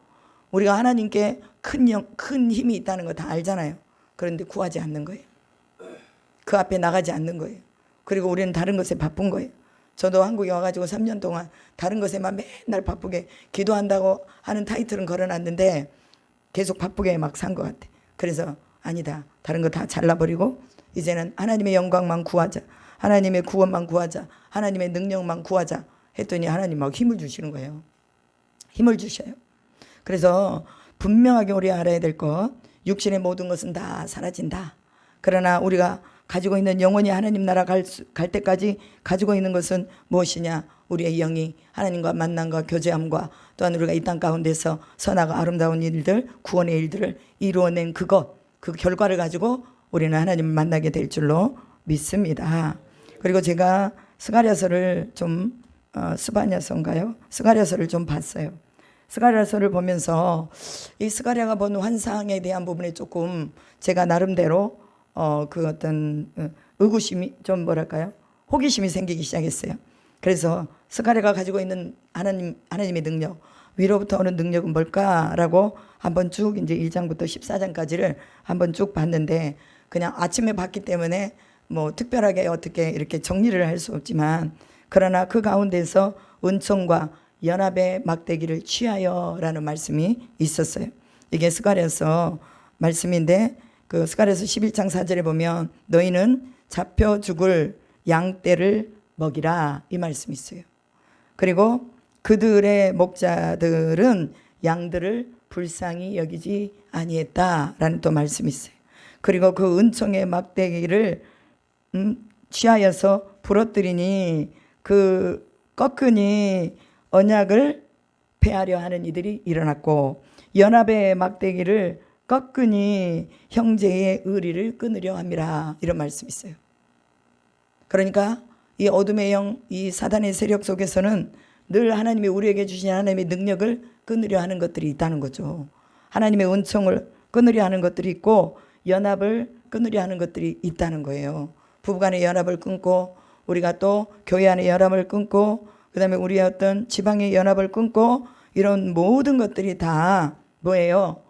우리가 하나님께 큰 힘이 있다는 거 다 알잖아요. 그런데 구하지 않는 거예요. 그 앞에 나가지 않는 거예요. 그리고 우리는 다른 것에 바쁜 거예요. 저도 한국에 와가지고 3년 동안 다른 것에만 맨날 바쁘게 기도한다고 하는 타이틀은 걸어놨는데 계속 바쁘게 막 산 것 같아. 그래서 아니다. 다른 거 다 잘라버리고 이제는 하나님의 영광만 구하자. 하나님의 구원만 구하자. 하나님의 능력만 구하자. 했더니 하나님 막 힘을 주시는 거예요. 힘을 주셔요. 그래서 분명하게 우리 알아야 될 것, 육신의 모든 것은 다 사라진다. 그러나 우리가 가지고 있는 영원히 하나님 나라 갈 때까지 가지고 있는 것은 무엇이냐? 우리의 영이 하나님과 만남과 교제함과 또한 우리가 이 땅 가운데서 선하고 아름다운 일들, 구원의 일들을 이루어낸 그것, 그 결과를 가지고 우리는 하나님을 만나게 될 줄로 믿습니다. 그리고 제가 스가랴서를 좀 스바냐서인가요? 스가랴서를 좀 봤어요. 스가랴서를 보면서 이 스가랴가 본 환상에 대한 부분에 조금 제가 나름대로 그 어떤 의구심이 좀 뭐랄까요? 호기심이 생기기 시작했어요. 그래서 스가랴가 가지고 있는 하나님의 능력, 위로부터 오는 능력은 뭘까라고 한번 쭉 이제 1장부터 14장까지를 한번 쭉 봤는데 그냥 아침에 봤기 때문에 뭐 특별하게 어떻게 이렇게 정리를 할 수 없지만 그러나 그 가운데서 은총과 연합의 막대기를 취하여라는 말씀이 있었어요. 이게 스가랴서 말씀인데 그 스가랴서 11장 4절에 보면 너희는 잡혀 죽을 양떼를 먹이라 이 말씀이 있어요. 그리고 그들의 목자들은 양들을 불쌍히 여기지 아니했다라는 또 말씀이 있어요. 그리고 그 은총의 막대기를 취하여서 부러뜨리니 그 꺾으니 언약을 폐하려 하는 이들이 일어났고 연합의 막대기를 꺾으니 형제의 의리를 끊으려 함이라 이런 말씀이 있어요. 그러니까 이 어둠의 영, 이 사단의 세력 속에서는 늘 하나님이 우리에게 주신 하나님의 능력을 끊으려 하는 것들이 있다는 거죠. 하나님의 은총을 끊으려 하는 것들이 있고 연합을 끊으려 하는 것들이 있다는 거예요. 부부간의 연합을 끊고 우리가 또 교회 안의 연합을 끊고 그다음에 우리의 어떤 지방의 연합을 끊고 이런 모든 것들이 다 뭐예요?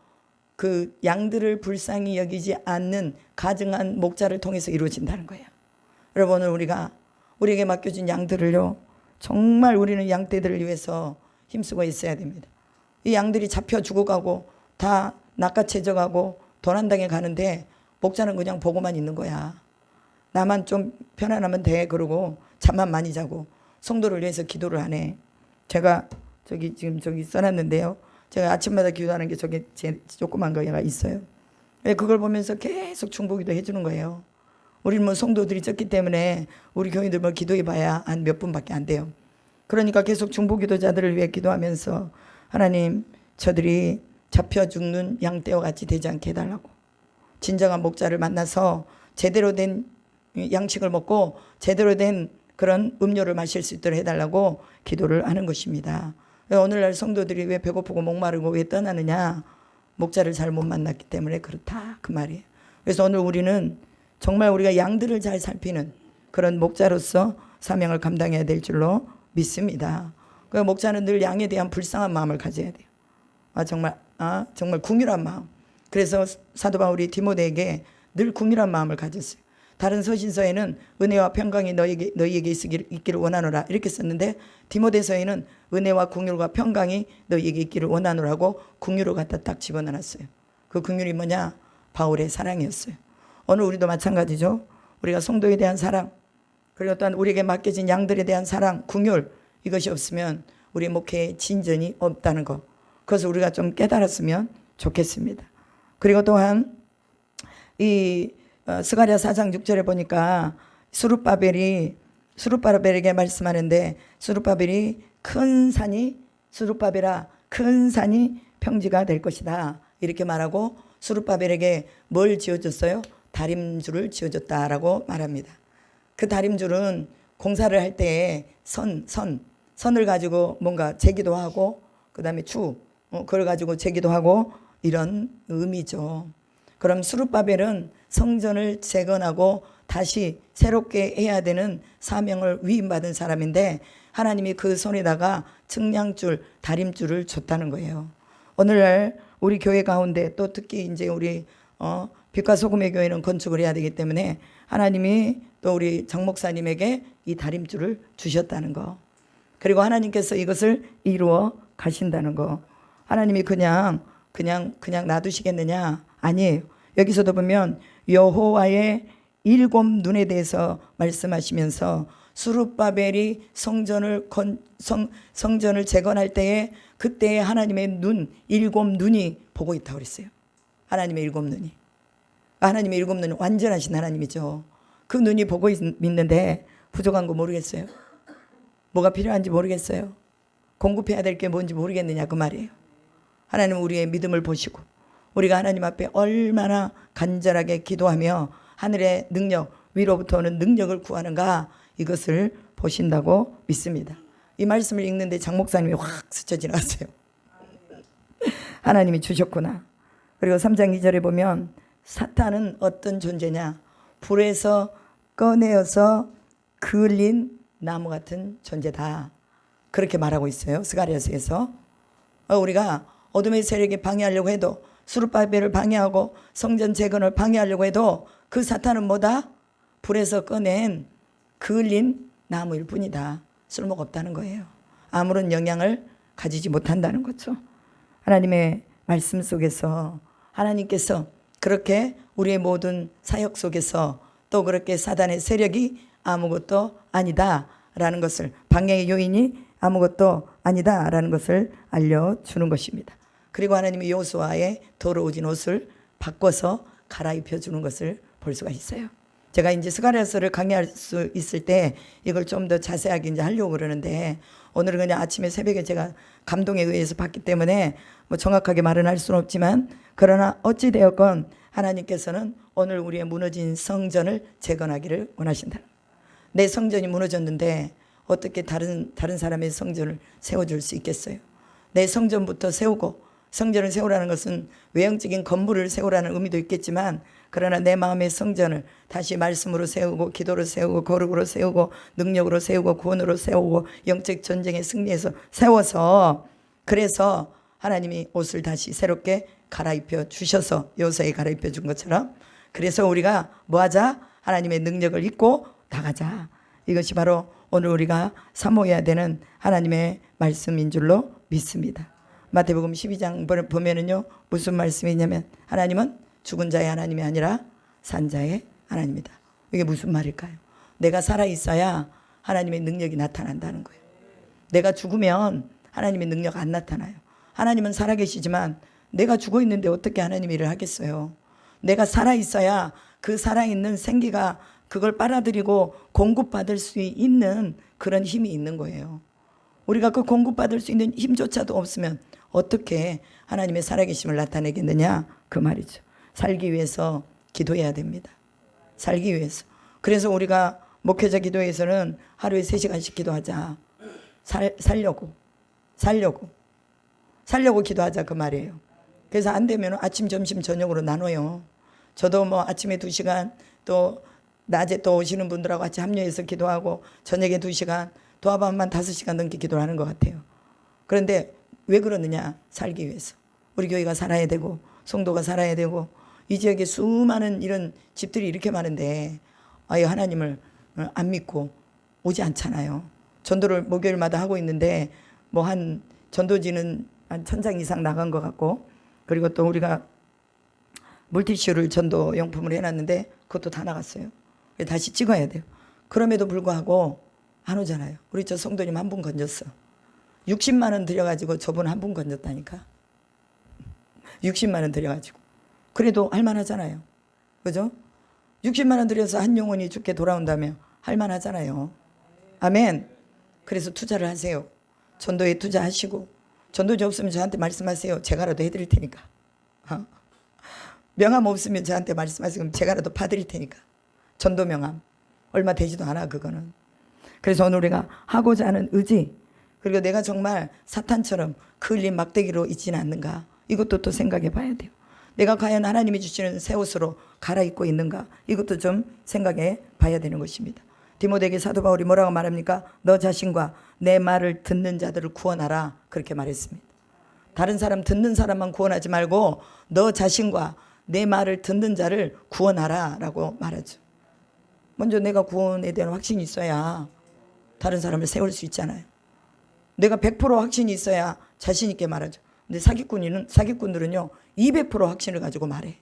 그 양들을 불쌍히 여기지 않는 가증한 목자를 통해서 이루어진다는 거예요. 여러분 오늘 우리에게 맡겨진 양들을요 정말 우리는 양떼들을 위해서 힘쓰고 있어야 됩니다. 이 양들이 잡혀 죽어가고 다 낚아채져 가고 도난당해 가는데 목자는 그냥 보고만 있는 거야. 나만 좀 편안하면 돼 그러고 잠만 많이 자고 성도를 위해서 기도를 하네. 제가 지금 써놨는데요. 제가 아침마다 기도하는 게 저기 제 조그만 거가 있어요. 그걸 보면서 계속 중보기도 해주는 거예요. 우리는 뭐 성도들이 적기 때문에 우리 교인들 뭐 기도해봐야 한 몇 분밖에 안 돼요. 그러니까 계속 중보기도자들을 위해 기도하면서 하나님 저들이 잡혀 죽는 양떼와 같이 되지 않게 해달라고. 진정한 목자를 만나서 제대로 된 양식을 먹고 제대로 된 그런 음료를 마실 수 있도록 해달라고 기도를 하는 것입니다. 오늘날 성도들이 왜 배고프고 목마르고 왜 떠나느냐? 목자를 잘 못 만났기 때문에 그렇다 그 말이에요. 그래서 오늘 우리는 정말 우리가 양들을 잘 살피는 그런 목자로서 사명을 감당해야 될 줄로 믿습니다. 그 목자는 늘 양에 대한 불쌍한 마음을 가져야 돼요. 정말 궁휼한 마음. 그래서 사도 바울이 디모데에게 늘 궁휼한 마음을 가졌어요. 다른 서신서에는 은혜와 평강이 너희에게 있기를 원하노라 이렇게 썼는데 디모데서에는 은혜와 궁휼과 평강이 너희에게 있기를 원하노라고 궁휼을 갖다 딱 집어넣었어요. 그 궁휼이 뭐냐? 바울의 사랑이었어요. 오늘 우리도 마찬가지죠. 우리가 성도에 대한 사랑 그리고 또한 우리에게 맡겨진 양들에 대한 사랑, 궁휼 이것이 없으면 우리 목회에 진전이 없다는 거. 그것을 우리가 좀 깨달았으면 좋겠습니다. 그리고 또한 이 스가랴 4장 6절에 보니까 수룹바벨에게 말씀하는데, 수룹바벨이 큰 산이, 수룹바벨아 큰 산이 평지가 될 것이다 이렇게 말하고, 수룹바벨에게 뭘 지어줬어요? 다림줄을 지어줬다라고 말합니다. 그 다림줄은 공사를 할 때에 선을 가지고 뭔가 재기도 하고, 그 다음에 그걸 가지고 재기도 하고, 이런 의미죠. 그럼 수룹바벨은 성전을 재건하고 다시 새롭게 해야 되는 사명을 위임받은 사람인데, 하나님이 그 손에다가 측량줄, 다림줄을 줬다는 거예요. 오늘날 우리 교회 가운데, 또 특히 이제 우리 빛과 소금의 교회는 건축을 해야 되기 때문에 하나님이 또 우리 장 목사님에게 이 다림줄을 주셨다는 거, 그리고 하나님께서 이것을 이루어 가신다는 거. 하나님이 그냥 놔두시겠느냐? 아니에요. 여기서도 보면 여호와의 7눈에 대해서 말씀하시면서, 수룹바벨이 성전을 재건할 때에 그때에 하나님의 7눈이 보고 있다고 그랬어요. 하나님의 7눈이. 하나님의 7눈은 완전하신 하나님이죠. 그 눈이 보고 있는데 부족한 거 모르겠어요? 뭐가 필요한지 모르겠어요? 공급해야 될 게 뭔지 모르겠느냐 그 말이에요. 하나님은 우리의 믿음을 보시고, 우리가 하나님 앞에 얼마나 간절하게 기도하며 하늘의 능력, 위로부터 오는 능력을 구하는가, 이것을 보신다고 믿습니다. 이 말씀을 읽는데 장 목사님이 확 스쳐 지나갔어요. 하나님이 주셨구나. 그리고 3장 2절에 보면 사탄은 어떤 존재냐? 불에서 꺼내어서 그을린 나무 같은 존재다. 그렇게 말하고 있어요. 스가랴서에서. 우리가 어둠의 세력이 방해하려고 해도, 수룹바벨을 방해하고 성전 재건을 방해하려고 해도 그 사탄은 뭐다? 불에서 꺼낸 그을린 나무일 뿐이다. 쓸모가 없다는 거예요. 아무런 영향을 가지지 못한다는 거죠. 하나님의 말씀 속에서 하나님께서 그렇게 우리의 모든 사역 속에서 또 그렇게 사단의 세력이 아무것도 아니다라는 것을, 방해의 요인이 아무것도 아니다라는 것을 알려주는 것입니다. 그리고 하나님이 여호수아의 더러워진 옷을 바꿔서 갈아입혀 주는 것을 볼 수가 있어요. 제가 이제 스가랴서를 강의할 수 있을 때 이걸 좀 더 자세하게 이제 하려고 그러는데, 오늘은 그냥 아침에 새벽에 제가 감동에 의해서 봤기 때문에 뭐 정확하게 말은 할 수는 없지만, 그러나 어찌 되었건 하나님께서는 오늘 우리의 무너진 성전을 재건하기를 원하신다. 내 성전이 무너졌는데 어떻게 다른 사람의 성전을 세워줄 수 있겠어요? 내 성전부터 세우고, 성전을 세우라는 것은 외형적인 건물을 세우라는 의미도 있겠지만, 그러나 내 마음의 성전을 다시 말씀으로 세우고, 기도로 세우고, 거룩으로 세우고, 능력으로 세우고, 구원으로 세우고, 영적 전쟁에 승리해서 세워서, 그래서 하나님이 옷을 다시 새롭게 갈아입혀 주셔서, 요새에 갈아입혀 준 것처럼, 그래서 우리가 뭐하자? 하나님의 능력을 입고 나가자. 이것이 바로 오늘 우리가 사모해야 되는 하나님의 말씀인 줄로 믿습니다. 마태복음 12장 보면은요, 무슨 말씀이냐면, 하나님은 죽은 자의 하나님이 아니라 산 자의 하나님이다. 이게 무슨 말일까요? 내가 살아있어야 하나님의 능력이 나타난다는 거예요. 내가 죽으면 하나님의 능력 안 나타나요. 하나님은 살아계시지만 내가 죽어 있는데 어떻게 하나님 일을 하겠어요? 내가 살아있어야 그 살아있는 생기가 그걸 빨아들이고 공급받을 수 있는 그런 힘이 있는 거예요. 우리가 그 공급받을 수 있는 힘조차도 없으면 어떻게 하나님의 살아계심을 나타내겠느냐 그 말이죠. 살기 위해서 기도해야 됩니다. 살기 위해서. 그래서 우리가 목회자 기도회에서는 하루에 3시간씩 기도하자. 살려고 기도하자 그 말이에요. 그래서 안 되면 아침, 점심, 저녁으로 나눠요. 저도 뭐 아침에 2시간, 또 낮에 또 오시는 분들하고 같이 합류해서 기도하고, 저녁에 2시간, 도합하면 5시간 넘게 기도를 하는 것 같아요. 그런데 왜 그러느냐? 살기 위해서. 우리 교회가 살아야 되고, 성도가 살아야 되고, 이 지역에 수많은 이런 집들이 이렇게 많은데 아예 하나님을 안 믿고 오지 않잖아요. 전도를 목요일마다 하고 있는데 뭐 한 전도지는 한 1000장 이상 나간 것 같고, 그리고 또 우리가 물티슈를 전도 용품을 해놨는데 그것도 다 나갔어요. 다시 찍어야 돼요. 그럼에도 불구하고 안 오잖아요. 우리 저 성도님 한 분 건졌어. 60만 원 들여가지고 저분 한 분 건졌다니까. 60만 원 들여가지고. 그래도 할만하잖아요. 그죠? 60만 원 들여서 한 영혼이 죽게 돌아온다며 할만하잖아요. 아멘. 그래서 투자를 하세요. 전도에 투자하시고, 전도지 없으면 저한테 말씀하세요. 제가라도 해드릴 테니까. 명함 없으면 저한테 말씀하세요. 그럼 제가라도 파드릴 테니까. 전도 명함 얼마 되지도 않아 그거는. 그래서 오늘 우리가 하고자 하는 의지, 그리고 내가 정말 사탄처럼 그을린 막대기로 있지는 않는가, 이것도 또 생각해 봐야 돼요. 내가 과연 하나님이 주시는 새 옷으로 갈아입고 있는가, 이것도 좀 생각해 봐야 되는 것입니다. 디모데에게 사도 바울이 뭐라고 말합니까? 너 자신과 내 말을 듣는 자들을 구원하라, 그렇게 말했습니다. 다른 사람 듣는 사람만 구원하지 말고 너 자신과 내 말을 듣는 자를 구원하라 라고 말하죠. 먼저 내가 구원에 대한 확신이 있어야 다른 사람을 세울 수 있잖아요. 내가 100% 확신이 있어야 자신 있게 말하죠. 근데 사기꾼들은요 200% 확신을 가지고 말해.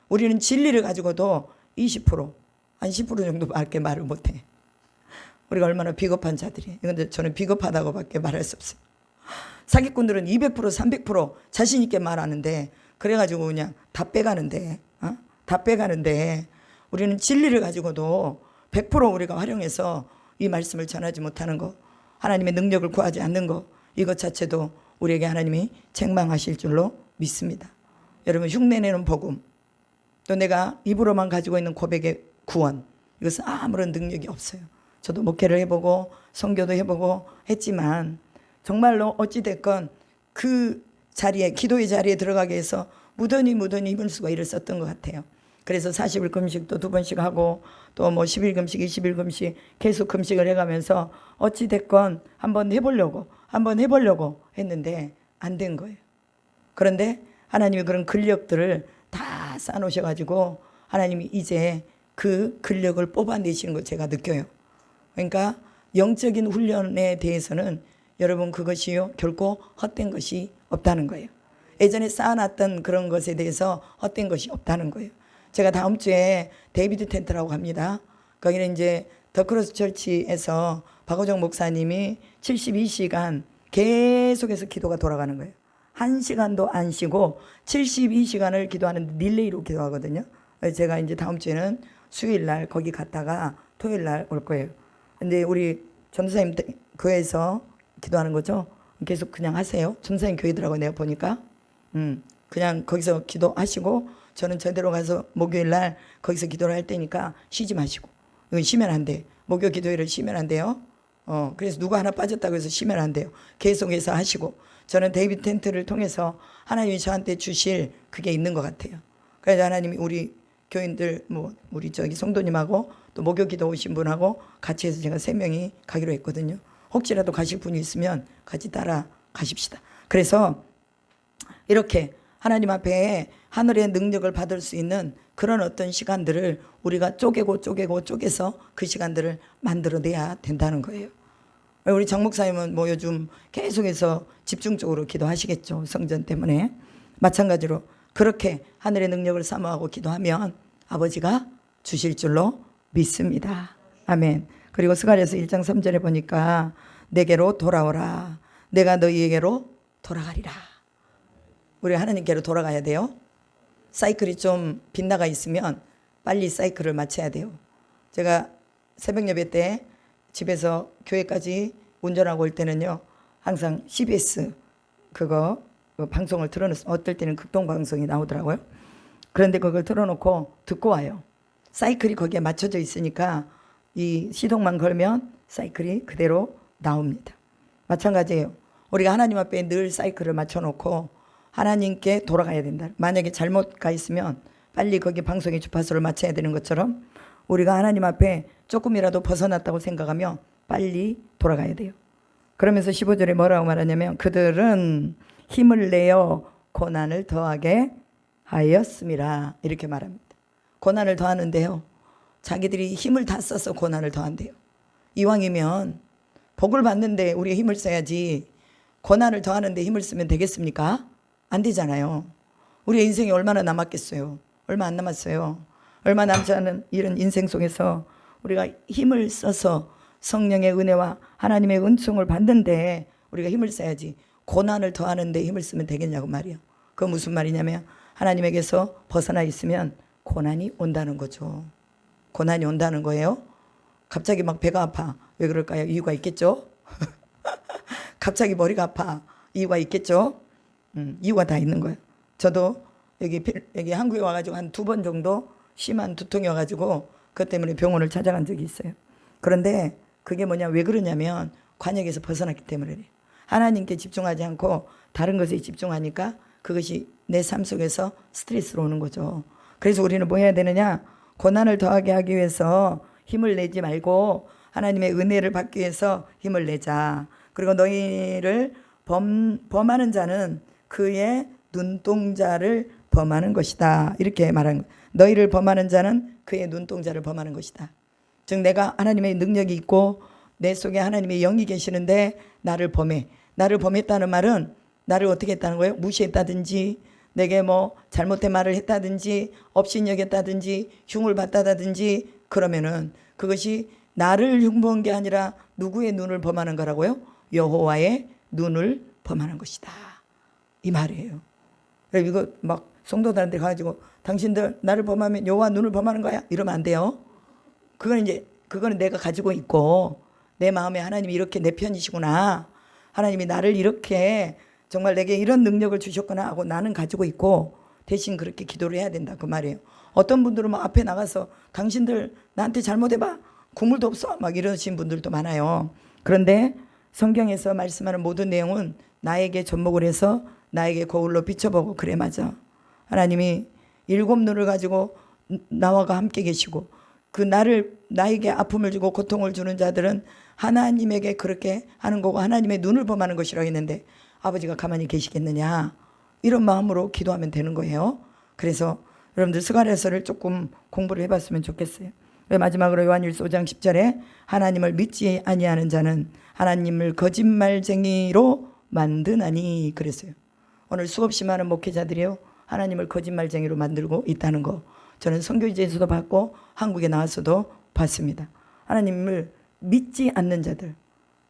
우리는 진리를 가지고도 20%, 한 10% 정도밖에 말을 못해. 우리가 얼마나 비겁한 자들이에요. 그런데 저는 비겁하다고밖에 말할 수 없어요. 사기꾼들은 200%, 300% 자신 있게 말하는데, 그래가지고 그냥 다 빼가는데, 다 빼가는데, 우리는 진리를 가지고도 100% 우리가 활용해서 이 말씀을 전하지 못하는 거, 하나님의 능력을 구하지 않는 거, 이것 자체도 우리에게 하나님이 책망하실 줄로 믿습니다. 여러분, 흉내내는 복음, 또 내가 입으로만 가지고 있는 고백의 구원, 이것은 아무런 능력이 없어요. 저도 목회를 해보고 선교도 해보고 했지만 정말로 어찌됐건 그 자리에, 기도의 자리에 들어가게 해서 무던히 힘을 쓰고 일을 썼던 것 같아요. 그래서 40일 금식도 2번씩 하고 또 뭐 10일 금식, 20일 금식 계속 금식을 해가면서 어찌됐건 한번 해보려고 했는데 안 된 거예요. 그런데 하나님이 그런 근력들을 다 쌓아놓으셔가지고 하나님이 이제 그 근력을 뽑아내시는 걸 제가 느껴요. 그러니까 영적인 훈련에 대해서는 여러분 그것이요 결코 헛된 것이 없다는 거예요. 예전에 쌓아놨던 그런 것에 대해서 헛된 것이 없다는 거예요. 제가 다음 주에 데이비드 텐트라고 합니다. 거기는 이제 더 크로스 철치에서 박호정 목사님이 72시간 계속해서 기도가 돌아가는 거예요. 1시간도 안 쉬고 72시간을 기도하는 릴레이로 기도하거든요. 제가 이제 다음 주에는 수요일 날 거기 갔다가 토요일 날 올 거예요. 근데 우리 전도사님 교회에서 기도하는 거죠. 계속 그냥 하세요. 전도사님 교회더라고 내가 보니까. 그냥 거기서 기도하시고 저는 저대로 가서 목요일 날 거기서 기도를 할 때니까 쉬지 마시고. 이건 쉬면 안 돼. 목요 기도회를 쉬면 안 돼요. 그래서 누구 하나 빠졌다고 해서 쉬면 안 돼요. 계속해서 하시고. 저는 데이비드 텐트를 통해서 하나님이 저한테 주실 그게 있는 것 같아요. 그래서 하나님이 우리 교인들, 뭐 우리 저기 성도님하고 또 목요 기도 오신 분하고 같이 해서 제가 3명이 가기로 했거든요. 혹시라도 가실 분이 있으면 같이 따라 가십시다. 그래서 이렇게 하나님 앞에 하늘의 능력을 받을 수 있는 그런 어떤 시간들을 우리가 쪼개서 그 시간들을 만들어내야 된다는 거예요. 우리 정 목사님은 뭐 요즘 계속해서 집중적으로 기도하시겠죠. 성전 때문에. 마찬가지로 그렇게 하늘의 능력을 사모하고 기도하면 아버지가 주실 줄로 믿습니다. 아멘. 그리고 스가랴서 1장 3절에 보니까 내게로 돌아오라. 내가 너희에게로 돌아가리라. 우리 하나님께로 돌아가야 돼요. 사이클이 좀 빗나가 있으면 빨리 사이클을 마쳐야 돼요. 제가 새벽 예배 때 집에서 교회까지 운전하고 올 때는요, 항상 CBS 그거 방송을 틀어놓습니다. 어떨 때는 극동방송이 나오더라고요. 그런데 그걸 틀어놓고 듣고 와요. 사이클이 거기에 맞춰져 있으니까 이 시동만 걸면 사이클이 그대로 나옵니다. 마찬가지예요. 우리가 하나님 앞에 늘 사이클을 맞춰놓고 하나님께 돌아가야 된다. 만약에 잘못 가 있으면 빨리 거기 방송의 주파수를 맞춰야 되는 것처럼 우리가 하나님 앞에 조금이라도 벗어났다고 생각하면 빨리 돌아가야 돼요. 그러면서 15절에 뭐라고 말하냐면 그들은 힘을 내어 고난을 더하게 하였음이라 이렇게 말합니다. 고난을 더하는데요, 자기들이 힘을 다 써서 고난을 더한대요. 이왕이면 복을 받는데 우리가 힘을 써야지 고난을 더하는데 힘을 쓰면 되겠습니까? 안 되잖아요. 우리의 인생이 얼마나 남았겠어요? 얼마 안 남았어요. 얼마 남지 않은 이런 인생 속에서 우리가 힘을 써서 성령의 은혜와 하나님의 은총을 받는데 우리가 힘을 써야지 고난을 더하는데 힘을 쓰면 되겠냐고 말이에요. 그건 무슨 말이냐면 하나님에게서 벗어나 있으면 고난이 온다는 거죠. 고난이 온다는 거예요. 갑자기 막 배가 아파. 왜 그럴까요? 이유가 있겠죠. 갑자기 머리가 아파. 이유가 있겠죠. 이유가 다 있는 거예요. 저도 여기 한국에 와가지고 한 2번 정도 심한 두통이 와가지고 그것 때문에 병원을 찾아간 적이 있어요. 그런데 그게 뭐냐, 왜 그러냐면 관역에서 벗어났기 때문에 그래요. 하나님께 집중하지 않고 다른 것에 집중하니까 그것이 내 삶 속에서 스트레스로 오는 거죠. 그래서 우리는 뭐 해야 되느냐, 고난을 더하게 하기 위해서 힘을 내지 말고 하나님의 은혜를 받기 위해서 힘을 내자. 그리고 너희를 범하는 자는 그의 눈동자를 범하는 것이다. 이렇게 말한 거예요. 너희를 범하는 자는 그의 눈동자를 범하는 것이다. 즉 내가 하나님의 능력이 있고 내 속에 하나님의 영이 계시는데 나를 범해. 나를 범했다는 말은 나를 어떻게 했다는 거예요? 무시했다든지 내게 뭐 잘못된 말을 했다든지 업신여겼다든지 흉을 봤다든지 그러면은 그것이 나를 흉본 게 아니라 누구의 눈을 범하는 거라고요? 여호와의 눈을 범하는 것이다. 이 말이에요. 그래서 이거 막 성도들한테 가가지고 당신들 나를 범하면 여호와 눈을 범하는 거야? 이러면 안 돼요. 그거는 내가 가지고 있고 내 마음에 하나님이 이렇게 내 편이시구나. 하나님이 나를 이렇게 정말 내게 이런 능력을 주셨구나 하고 나는 가지고 있고 대신 그렇게 기도를 해야 된다. 그 말이에요. 어떤 분들은 막 앞에 나가서 당신들 나한테 잘못해봐. 국물도 없어. 막 이러신 분들도 많아요. 그런데 성경에서 말씀하는 모든 내용은 나에게 접목을 해서 나에게 거울로 비춰보고 그래 맞아. 하나님이 7눈을 가지고 나와 함께 계시고 그 나에게 아픔을 주고 고통을 주는 자들은 하나님에게 그렇게 하는 거고 하나님의 눈을 범하는 것이라고 했는데 아버지가 가만히 계시겠느냐, 이런 마음으로 기도하면 되는 거예요. 그래서 여러분들 스가랴서를 조금 공부를 해봤으면 좋겠어요. 마지막으로 요한일서 5장 10절에 하나님을 믿지 아니하는 자는 하나님을 거짓말쟁이로 만드나니 그랬어요. 오늘 수없이 많은 목회자들이요 하나님을 거짓말쟁이로 만들고 있다는 거 저는 선교지에서도 봤고 한국에 나와서도 봤습니다. 하나님을 믿지 않는 자들.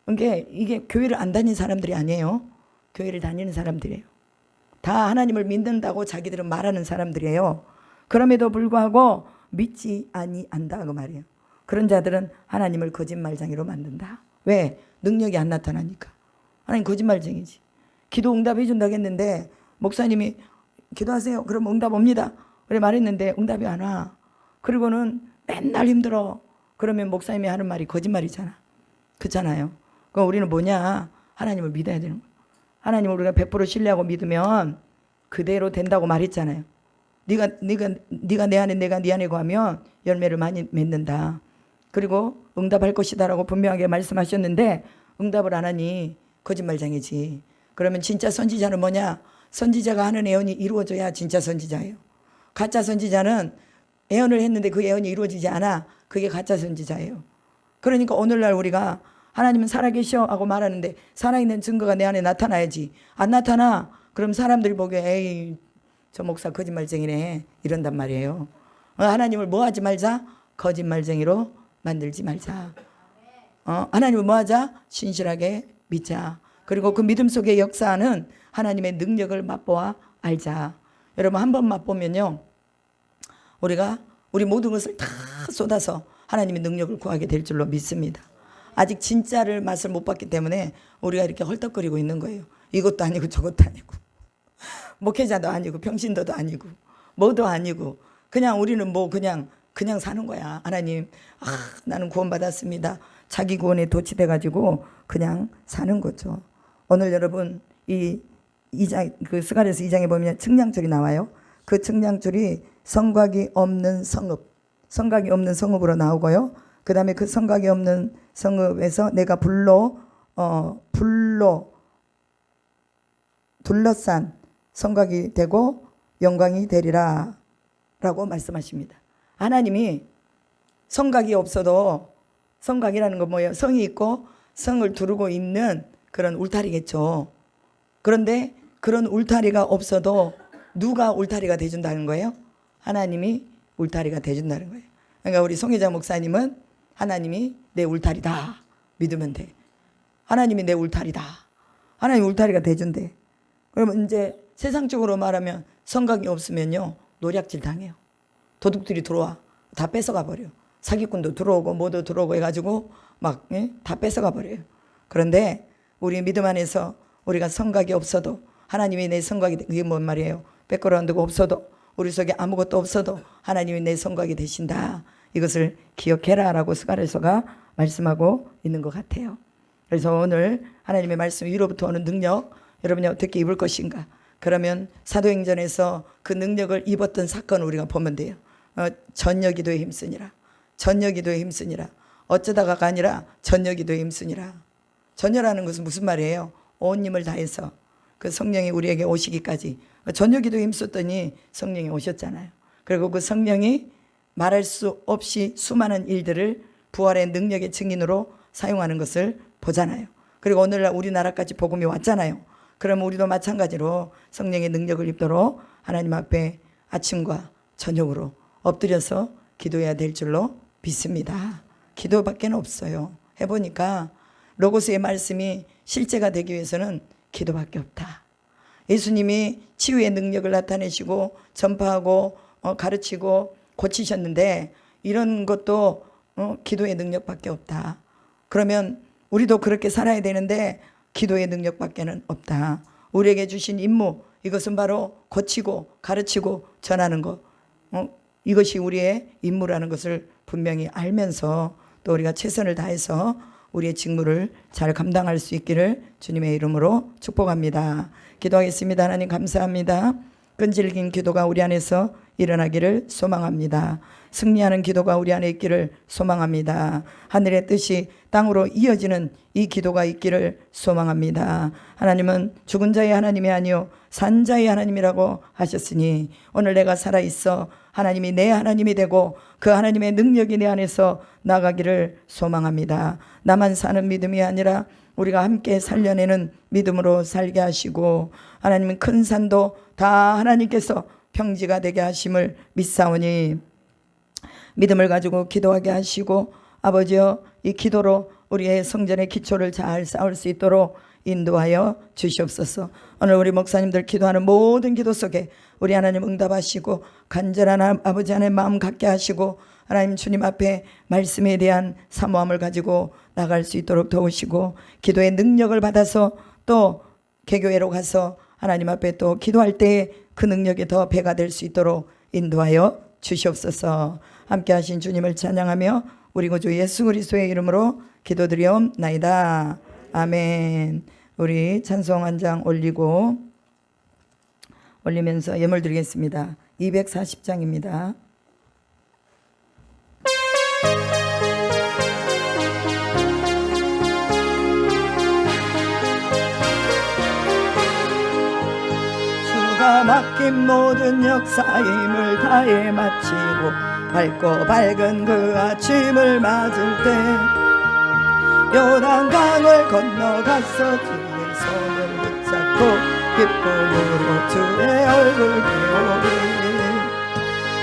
그러니까 이게 교회를 안 다니는 사람들이 아니에요. 교회를 다니는 사람들이에요. 다 하나님을 믿는다고 자기들은 말하는 사람들이에요. 그럼에도 불구하고 믿지 아니한다 그 말이에요. 그런 자들은 하나님을 거짓말쟁이로 만든다. 왜? 능력이 안 나타나니까. 하나님 거짓말쟁이지. 기도 응답해 준다고 했는데 목사님이 기도하세요. 그럼 응답 옵니다. 그래 말했는데 응답이 안 와. 그리고는 맨날 힘들어. 그러면 목사님이 하는 말이 거짓말이잖아. 그렇잖아요. 그럼 우리는 뭐냐? 하나님을 믿어야 되는 거야. 하나님을 우리가 100% 신뢰하고 믿으면 그대로 된다고 말했잖아요. 네가 내 안에 내가 네 안에 거하면 열매를 많이 맺는다. 그리고 응답할 것이다라고 분명하게 말씀하셨는데 응답을 안 하니 거짓말쟁이지. 그러면 진짜 선지자는 뭐냐? 선지자가 하는 예언이 이루어져야 진짜 선지자예요. 가짜 선지자는 예언을 했는데 그 예언이 이루어지지 않아. 그게 가짜 선지자예요. 그러니까 오늘날 우리가 하나님은 살아계셔 하고 말하는데 살아있는 증거가 내 안에 나타나야지. 안 나타나? 그럼 사람들이 보기에 에이 저 목사 거짓말쟁이네 이런단 말이에요. 하나님을 뭐 하지 말자? 거짓말쟁이로 만들지 말자. 하나님을 뭐 하자? 신실하게 믿자. 그리고 그 믿음 속의 역사는 하나님의 능력을 맛보아 알자. 여러분 한 번 맛보면요 우리가 우리 모든 것을 다 쏟아서 하나님의 능력을 구하게 될 줄로 믿습니다. 아직 진짜를 맛을 못 봤기 때문에 우리가 이렇게 헐떡거리고 있는 거예요. 이것도 아니고 저것도 아니고 목회자도 아니고 평신도도 아니고 뭐도 아니고 그냥 우리는 뭐 그냥 사는 거야. 하나님 나는 구원받았습니다. 자기 구원에 도취돼 가지고 그냥 사는 거죠. 오늘 여러분 이 2장 그 스가랴서 2장에 보면 측량줄이 나와요. 그 측량줄이 성곽이 없는 성읍으로 나오고요. 그 다음에 그 성곽이 없는 성읍에서 내가 불로 둘러싼 성곽이 되고 영광이 되리라 라고 말씀하십니다. 하나님이 성곽이 없어도 성곽이라는 건 뭐예요? 성이 있고 성을 두르고 있는 그런 울타리겠죠. 그런데 그런 울타리가 없어도 누가 울타리가 돼준다는 거예요? 하나님이 울타리가 돼준다는 거예요. 그러니까 우리 송혜자 목사님은 하나님이 내 울타리다 믿으면 돼. 하나님이 내 울타리다. 하나님 울타리가 돼준대. 그러면 이제 세상적으로 말하면 성곽이 없으면요 노략질 당해요. 도둑들이 들어와 다 뺏어가 버려요. 사기꾼도 들어오고 뭐도 들어오고 해가지고 막 다 뺏어가 버려요. 그런데 우리 믿음 안에서 우리가 성곽이 없어도 하나님이 내 성곽이, 이게 뭔 말이에요? 백그라운드가 없어도 우리 속에 아무것도 없어도 하나님이 내 성곽이 되신다. 이것을 기억해라 라고 스가랴서가 말씀하고 있는 것 같아요. 그래서 오늘 하나님의 말씀, 위로부터 오는 능력, 여러분이 어떻게 입을 것인가? 그러면 사도행전에서 그 능력을 입었던 사건을 우리가 보면 돼요. 전여기도에 힘쓰니라. 전여기도에 힘쓰니라. 어쩌다가가 아니라 전여기도에 힘쓰니라. 전여라는 것은 무슨 말이에요? 온 힘을 다해서 그 성령이 우리에게 오시기까지 전여기도에 힘썼더니 성령이 오셨잖아요. 그리고 그 성령이 말할 수 없이 수많은 일들을 부활의 능력의 증인으로 사용하는 것을 보잖아요. 그리고 오늘날 우리나라까지 복음이 왔잖아요. 그러면 우리도 마찬가지로 성령의 능력을 입도록 하나님 앞에 아침과 저녁으로 엎드려서 기도해야 될 줄로 믿습니다. 기도밖에 없어요. 해보니까 로고스의 말씀이 실제가 되기 위해서는 기도밖에 없다. 예수님이 치유의 능력을 나타내시고 전파하고 가르치고 고치셨는데 이런 것도 기도의 능력밖에 없다. 그러면 우리도 그렇게 살아야 되는데 기도의 능력밖에는 없다. 우리에게 주신 임무, 이것은 바로 고치고 가르치고 전하는 것, 이것이 우리의 임무라는 것을 분명히 알면서 또 우리가 최선을 다해서 우리의 직무를 잘 감당할 수 있기를 주님의 이름으로 축복합니다. 기도하겠습니다. 하나님 감사합니다. 끈질긴 기도가 우리 안에서 일어나기를 소망합니다. 승리하는 기도가 우리 안에 있기를 소망합니다. 하늘의 뜻이 땅으로 이어지는 이 기도가 있기를 소망합니다. 하나님은 죽은 자의 하나님이 아니요 산 자의 하나님이라고 하셨으니 오늘 내가 살아있어 하나님이 내 하나님이 되고 그 하나님의 능력이 내 안에서 나가기를 소망합니다. 나만 사는 믿음이 아니라 우리가 함께 살려내는 믿음으로 살게 하시고 하나님은 큰 산도 다 하나님께서 평지가 되게 하심을 믿사오니 믿음을 가지고 기도하게 하시고 아버지여 이 기도로 우리의 성전의 기초를 잘 쌓을 수 있도록 인도하여 주시옵소서. 오늘 우리 목사님들 기도하는 모든 기도 속에 우리 하나님 응답하시고 간절한 아버지 하나님 마음 갖게 하시고 하나님 주님 앞에 말씀에 대한 사모함을 가지고 나갈 수 있도록 도우시고 기도의 능력을 받아서 또 개교회로 가서 하나님 앞에 또 기도할 때에 그 능력이 더 배가 될 수 있도록 인도하여 주시옵소서. 함께 하신 주님을 찬양하며 우리 구주 예수 그리스도의 이름으로 기도드리옵나이다. 아멘. 우리 찬송 한 장 올리면서 예물 드리겠습니다. 240장입니다. 주가 맡긴 모든 역사 힘을 다해 마치고 밝고 밝은 그 아침을 맞을 때 요단강을 건너가서 주의 손을 붙잡고 기쁨으로 주의 얼굴 배우리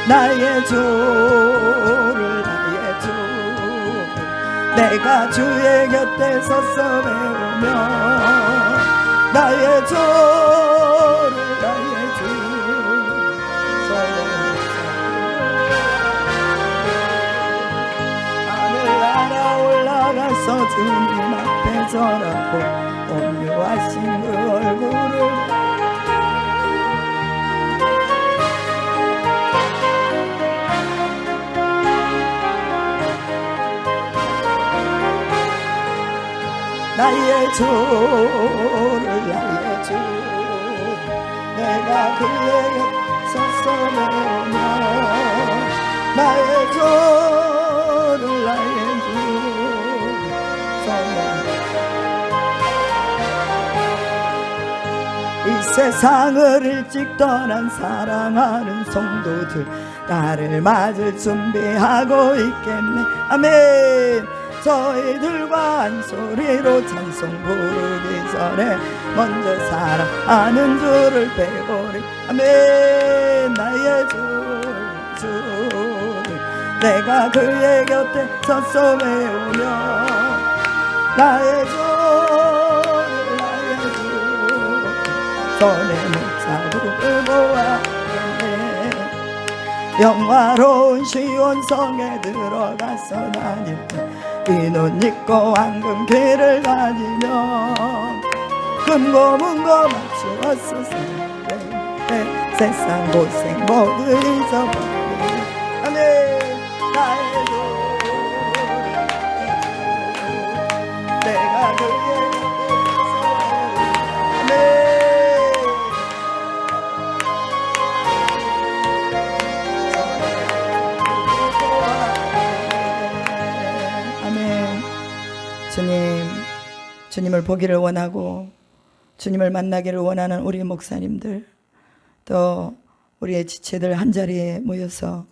나의 주를 내가 주의 곁에 서서 배우며 나의 주를 하늘나라 올라가서 주님 앞에 절하고 온유하신 그 얼굴을 나의 주를 나의 주 내가 그의 곁에 서서 배우며 나의 주를 나의 주 이 세상을 일찍 떠난 사랑하는 성도들 나를 맞을 준비하고 있겠네. 아멘. 저희들과 한 소리로 찬송 부르기 전에 먼저 사랑하는 주를 배우리. 아멘. 나의 주 내가 그의 곁에 서서 배우며 나의 주 손에 못 무릎을 모았네. 영화로운 시온성에 들어가서 다닐 때 이눈 입고 황금 길을 다니며 금고문고 맞추었어. 세상 고생 모두 잊어버리고 아멘. 나의 주 내가 그의 아멘. 주님을 보기를 원하고 주님을 만나기를 원하는 우리 목사님들, 또 우리의 지체들 한자리에 모여서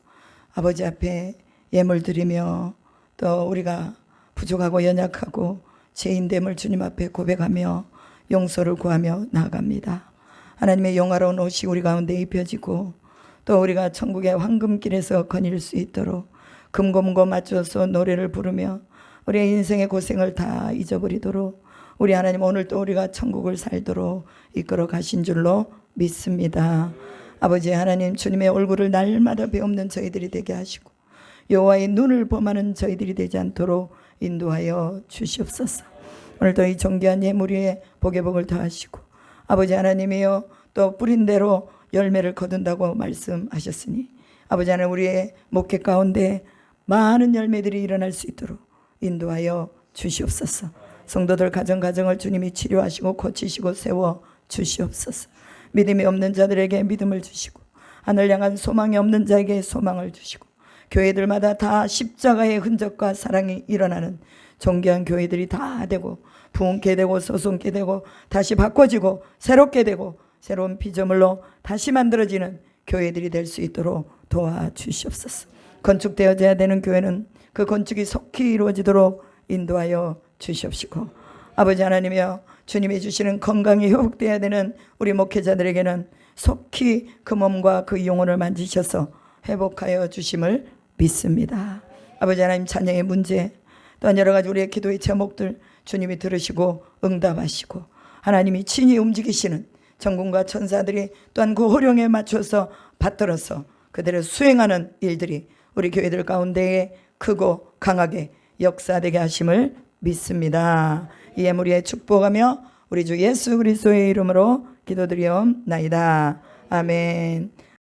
아버지 앞에 예물 드리며, 또 우리가 부족하고 연약하고 죄인됨을 주님 앞에 고백하며 용서를 구하며 나아갑니다. 하나님의 영화로운 옷이 우리 가운데 입혀지고, 또 우리가 천국의 황금길에서 거닐 수 있도록 금고문고 맞춰서 노래를 부르며 우리의 인생의 고생을 다 잊어버리도록 우리 하나님 오늘 또 우리가 천국을 살도록 이끌어 가신 줄로 믿습니다. 아버지 하나님, 주님의 얼굴을 날마다 배움는 저희들이 되게 하시고 여호와의 눈을 범하는 저희들이 되지 않도록 인도하여 주시옵소서. 오늘도 이 존귀한 예물 위에 복의 복을 더하시고, 아버지 하나님이여, 또 뿌린 대로 열매를 거둔다고 말씀하셨으니 아버지 하나님, 우리의 목회 가운데 많은 열매들이 일어날 수 있도록 인도하여 주시옵소서. 성도들 가정을 주님이 치료하시고 고치시고 세워 주시옵소서. 믿음이 없는 자들에게 믿음을 주시고 하늘 향한 소망이 없는 자에게 소망을 주시고, 교회들마다 다 십자가의 흔적과 사랑이 일어나는 존귀한 교회들이 다 되고 부흥케 되고 소송케 되고 다시 바꿔지고 새롭게 되고 새로운 피조물로 다시 만들어지는 교회들이 될 수 있도록 도와주시옵소서. 건축되어져야 되는 교회는 그 건축이 속히 이루어지도록 인도하여 주시옵시고, 아버지 하나님이여, 주님이 주시는 건강이 회복되어야 되는 우리 목회자들에게는 속히 그 몸과 그 영혼을 만지셔서 회복하여 주심을 믿습니다. 아버지 하나님, 자녀의 문제 또한 여러 가지 우리의 기도의 제목들 주님이 들으시고 응답하시고 하나님이 친히 움직이시는 전군과 천사들이 또한 그 호령에 맞춰서 받들어서 그대로 수행하는 일들이 우리 교회들 가운데에 크고 강하게 역사되게 하심을 믿습니다. 이 예물에 축복하며 우리 주 예수 그리스도의 이름으로 기도드리옵나이다. 아멘.